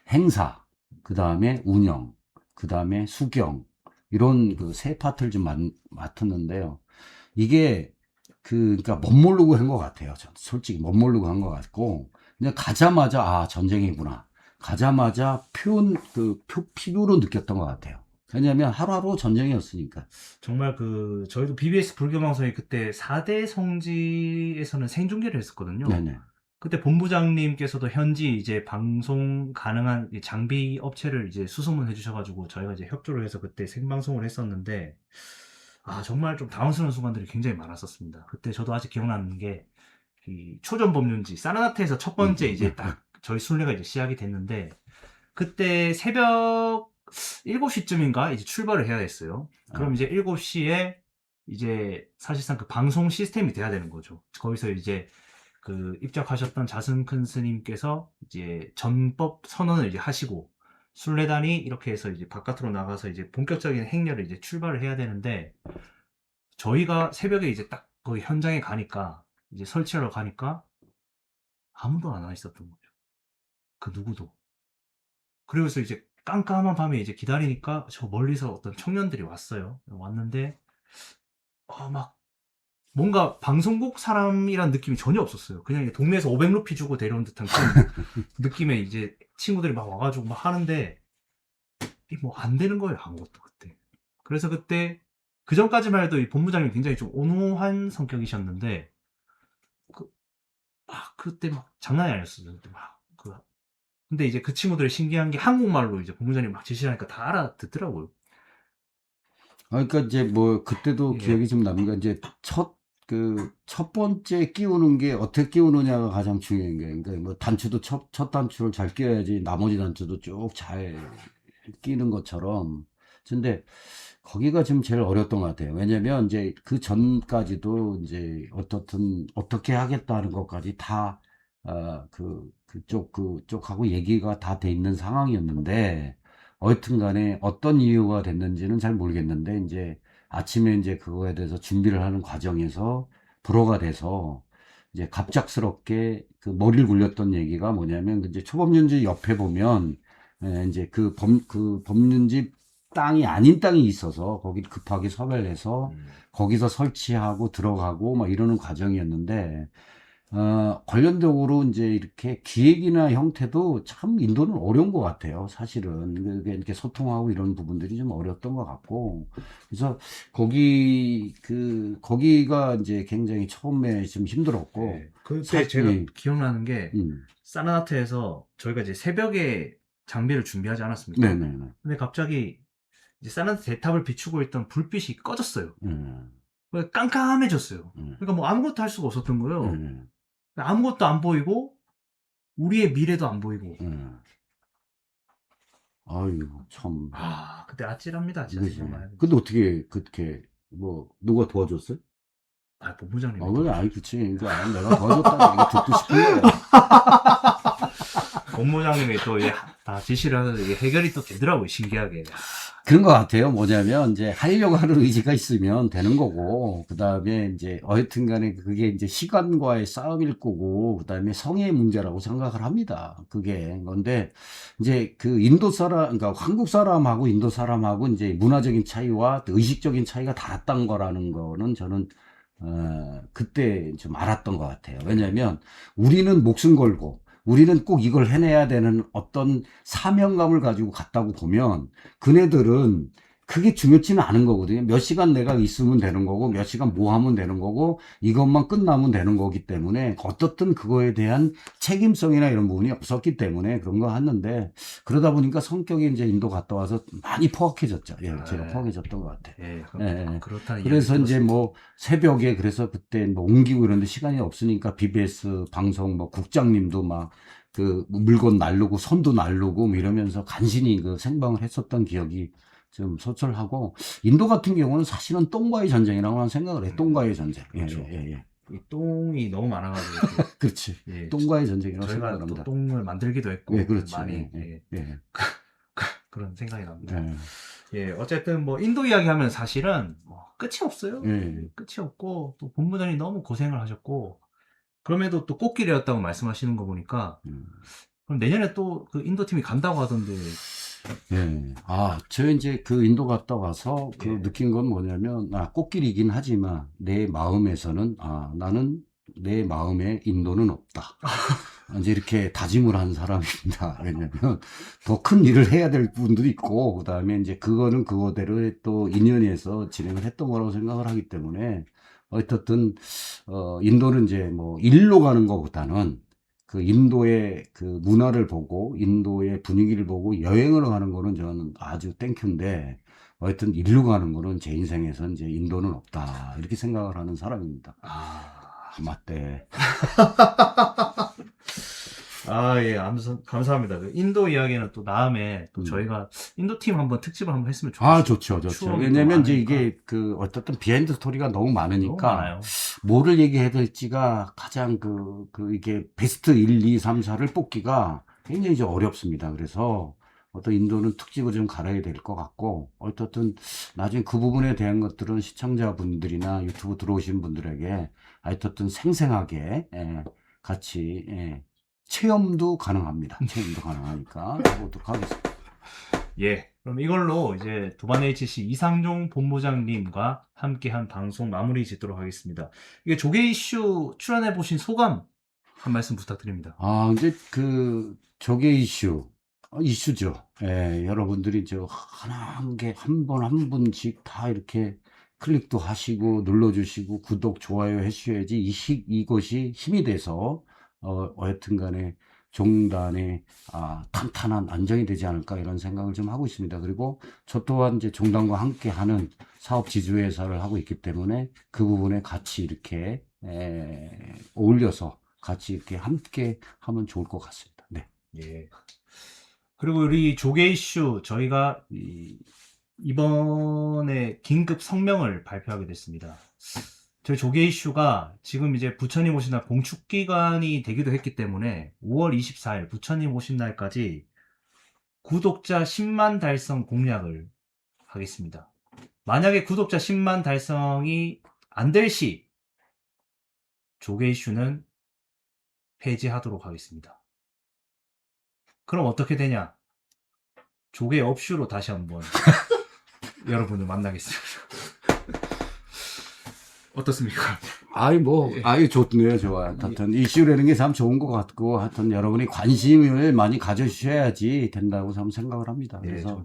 행사, 그 다음에 운영, 그 다음에 수경, 이런 세 파트를 좀 맡았는데요. 이게 그러니까 멋모르고 한 것 같아요. 솔직히 멋모르고 한 것 같고, 그냥 가자마자 전쟁이구나. 가자마자 피부로 느꼈던 것 같아요. 왜냐하면 하루하루 전쟁이었으니까. 정말 저희도 BBS 불교방송이 그때 4대 성지에서는 생중계를 했었거든요. 네네. 그때 본부장님께서도 현지 이제 방송 가능한 이 장비 업체를 이제 수소문해 주셔가지고 저희가 이제 협조를 해서 그때 생방송을 했었는데, 정말 좀 당황스러운 순간들이 굉장히 많았었습니다. 그때 저도 아직 기억나는 게, 이 초전법륜지, 사르나트에서 첫 번째 이제 딱 저희 순례가 이제 시작이 됐는데, 그때 새벽 7시쯤인가 이제 출발을 해야 됐어요. 그럼 이제 7시에 이제 사실상 그 방송 시스템이 돼야 되는 거죠. 거기서 이제 입적하셨던 자승큰 스님께서 이제 전법 선언을 이제 하시고, 순례단이 이렇게 해서 이제 바깥으로 나가서 이제 본격적인 행렬을 이제 출발을 해야 되는데, 저희가 새벽에 이제 딱 거기 현장에 가니까, 이제 설치하러 가니까 아무도 안 와 있었던 거죠. 그 누구도. 그리고서 이제 깜깜한 밤에 이제 기다리니까 저 멀리서 어떤 청년들이 왔어요. 왔는데, 막 뭔가 방송국 사람이란 느낌이 전혀 없었어요. 그냥 동네에서 500루피 주고 데려온 듯한 그런 느낌의 이제 친구들이 막 와가지고 막 하는데, 뭐 안 되는 거예요, 아무것도 그때. 그래서 그때, 그 전까지만 해도 이 본부장님 굉장히 좀 온화한 성격이셨는데, 그때 막 장난이 아니었어요. 근데 이제 그 친구들이 신기한 게 한국말로 이제 본부장님 막 지시하니까 다 알아듣더라고요. 그러니까 이제 그때도 예. 기억이 좀 나는 게 이제 첫 번째 끼우는 게 어떻게 끼우느냐가 가장 중요한 게, 그러니까 단추도 첫 단추를 잘 끼워야지 나머지 단추도 쭉 잘 끼는 것처럼. 근데 거기가 지금 제일 어려웠던 것 같아요. 왜냐면 이제 그 전까지도 이제 어떻게 하겠다는 것까지 다, 그쪽하고 얘기가 다 돼 있는 상황이었는데, 어쨌든 간에 어떤 이유가 됐는지는 잘 모르겠는데, 이제 아침에 이제 그거에 대해서 준비를 하는 과정에서 불어가 돼서, 이제 갑작스럽게 머리를 굴렸던 얘기가 뭐냐면, 이제 초법륜지 옆에 보면, 이제 법륜지 땅이 아닌 땅이 있어서 거기 급하게 섭외를 해서 거기서 설치하고 들어가고 막 이러는 과정이었는데, 관련적으로 이제 이렇게 기획이나 형태도 참 인도는 어려운 것 같아요. 사실은 이렇게 소통하고 이런 부분들이 좀 어려웠던 것 같고, 그래서 거기가 이제 굉장히 처음에 좀 힘들었고. 네. 그때 사실- 제가 기억나는 게, 음. 사르나트에서 저희가 이제 새벽에 장비를 준비하지 않았습니까? 네네네. 근데 갑자기 이제 사르나트 대탑을 비추고 있던 불빛이 꺼졌어요. 깜깜해졌어요. 그러니까 뭐 아무것도 할 수가 없었던 거예요. 아무것도 안 보이고, 우리의 미래도 안 보이고. 아유, 참. 그때 아찔합니다, 진짜. 그지. 정말. 근데 어떻게, 그렇게, 누가 도와줬어요? 본부장님. 그래, 그치. 그러니까 내가 도와줬다는 얘기 듣고 싶은 거야. 본부장님이 또 다 지시를 하는데 이게 해결이 또 되더라고요, 신기하게. 그런 것 같아요. 뭐냐면, 이제 하려고 하는 의지가 있으면 되는 거고, 그 다음에 이제, 어쨌든 간에 그게 이제 시간과의 싸움일 거고, 그 다음에 성의 문제라고 생각을 합니다. 그게. 그런데, 이제 그러니까 한국 사람하고 인도 사람하고 이제 문화적인 차이와 의식적인 차이가 달랐던 거라는 거는 저는, 그때 좀 알았던 것 같아요. 왜냐면, 우리는 목숨 걸고, 우리는 꼭 이걸 해내야 되는 어떤 사명감을 가지고 갔다고 보면, 그네들은 그게 중요치는 않은 거거든요. 몇 시간 내가 있으면 되는 거고, 몇 시간 뭐 하면 되는 거고, 이것만 끝나면 되는 거기 때문에, 어떻든 그거에 대한 책임성이나 이런 부분이 없었기 때문에 그런 거 했는데, 그러다 보니까 성격이 이제 인도 갔다 와서 많이 포악해졌죠. 제가 포악해졌던 것 같아요. 그렇다는 그래서 이야기 이제 새벽에, 그래서 그때 옮기고 이런데 시간이 없으니까 BBS 방송 국장님도 물건 날르고 손도 날르고 이러면서 간신히 생방을 했었던 기억이 좀 소철하고, 인도 같은 경우는 사실은 똥과의 전쟁이라고 난 생각을 해요. 똥과의 전쟁. 그렇죠. 이 똥이 너무 많아가지고 그렇지. 예, 똥과의 전쟁이라고 저희가 또 생각합니다. 똥을 만들기도 했고 네, 그렇죠. 많이 예, 예, 예. 그런 생각이 납니다. 예. 예, 어쨌든 뭐 인도 이야기하면 사실은 뭐 끝이 없어요. 예. 끝이 없고 또 본부장이 너무 고생을 하셨고 그럼에도 또 꽃길이었다고 말씀하시는 거 보니까 그럼 내년에 또 그 인도 팀이 간다고 하던데 예. 저 이제 그 인도 갔다 와서 그 예. 느낀 건 뭐냐면, 꽃길이긴 하지만 내 마음에서는, 나는 내 마음에 인도는 없다. 이제 이렇게 다짐을 한 사람입니다. 왜냐면 더 큰 일을 해야 될 부분도 있고, 그 다음에 이제 그거는 그거대로 또 인연에서 진행을 했던 거라고 생각을 하기 때문에, 어쨌든, 인도는 이제 뭐 일로 가는 것보다는 그 인도의 그 문화를 보고 인도의 분위기를 보고 여행을 가는 거는 저는 아주 땡큐인데 하여튼 일로 가는 거는 제 인생에서 이제 인도는 없다 이렇게 생각을 하는 사람입니다. 맞대. 예, 아무튼 감사합니다. 그 인도 이야기는 또 다음에 또 음. 저희가 인도 팀 한번 특집을 한번 했으면 좋겠어요. 좋죠. 추억이 왜냐면 이제 많으니까. 이게 그 어쨌든 비하인드 스토리가 너무 너무 많으니까 많아요. 뭐를 얘기해야 될지가 가장 이게 베스트 1, 2, 3, 4를 뽑기가 굉장히 좀 어렵습니다. 그래서 어떤 인도는 특집을 좀 갈아야 될 것 같고, 어쨌든 나중에 그 부분에 대한 것들은 시청자분들이나 유튜브 들어오신 분들에게 어쨌든 생생하게 같이 체험도 가능합니다. 체험도 가능하니까 보도록 하겠습니다. 예, 그럼 이걸로 이제 두반 HC 이상종 본부장님과 함께한 방송 마무리 짓도록 하겠습니다. 이게 조개 이슈 출연해 보신 소감 한 말씀 부탁드립니다. 이제 그 조개 이슈죠. 여러분들이 한 분씩 다 이렇게 클릭도 하시고 눌러주시고 구독, 좋아요 해주셔야지 이것이 힘이 돼서 여튼 간에 종단의 탄탄한 안정이 되지 않을까 이런 생각을 좀 하고 있습니다. 그리고 저 또한 이제 종단과 함께 하는 사업 지주회사를 하고 있기 때문에 그 부분에 같이 이렇게 어울려서 같이 이렇게 함께 하면 좋을 것 같습니다. 네. 예. 그리고 우리 조개 이슈 저희가 이번에 긴급 성명을 발표하게 됐습니다. 저희 조개 이슈가 지금 이제 부처님 오신 날 봉축 기간이 되기도 했기 때문에 5월 24일 부처님 오신 날까지 구독자 10만 달성 공약을 하겠습니다. 만약에 구독자 10만 달성이 안 될 시 조개 이슈는 폐지하도록 하겠습니다. 그럼 어떻게 되냐? 조개 업슈로 다시 한번 여러분을 만나겠습니다. 어떻습니까? 좋네요, 좋아요. 하여튼 이슈라는 게 참 좋은 것 같고, 하여튼 여러분이 관심을 많이 가져주셔야지 된다고 저는 생각을 합니다. 예, 그래서,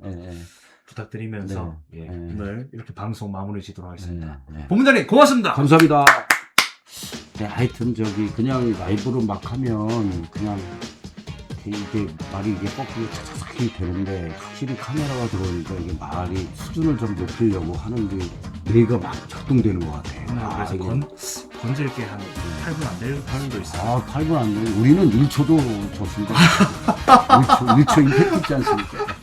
부탁드리면서 네, 오늘 이렇게 방송 마무리 짓도록 하겠습니다. 네. 본부장님 고맙습니다. 감사합니다. 네, 하여튼 그냥 라이브로 막 하면 그냥 이게 말이 이게 꺾이고 차차차기 되는데 확실히 카메라가 들어오니까 이게 말이 수준을 좀 높이려고 하는데 뇌가 막 작동되는 것 같아요. 그래서 건질 게 한 8분 안 될 판도 있어요. 8분 안 돼. 우리는 1초도 좋습니다. 1초 임팩트 있지 않습니까?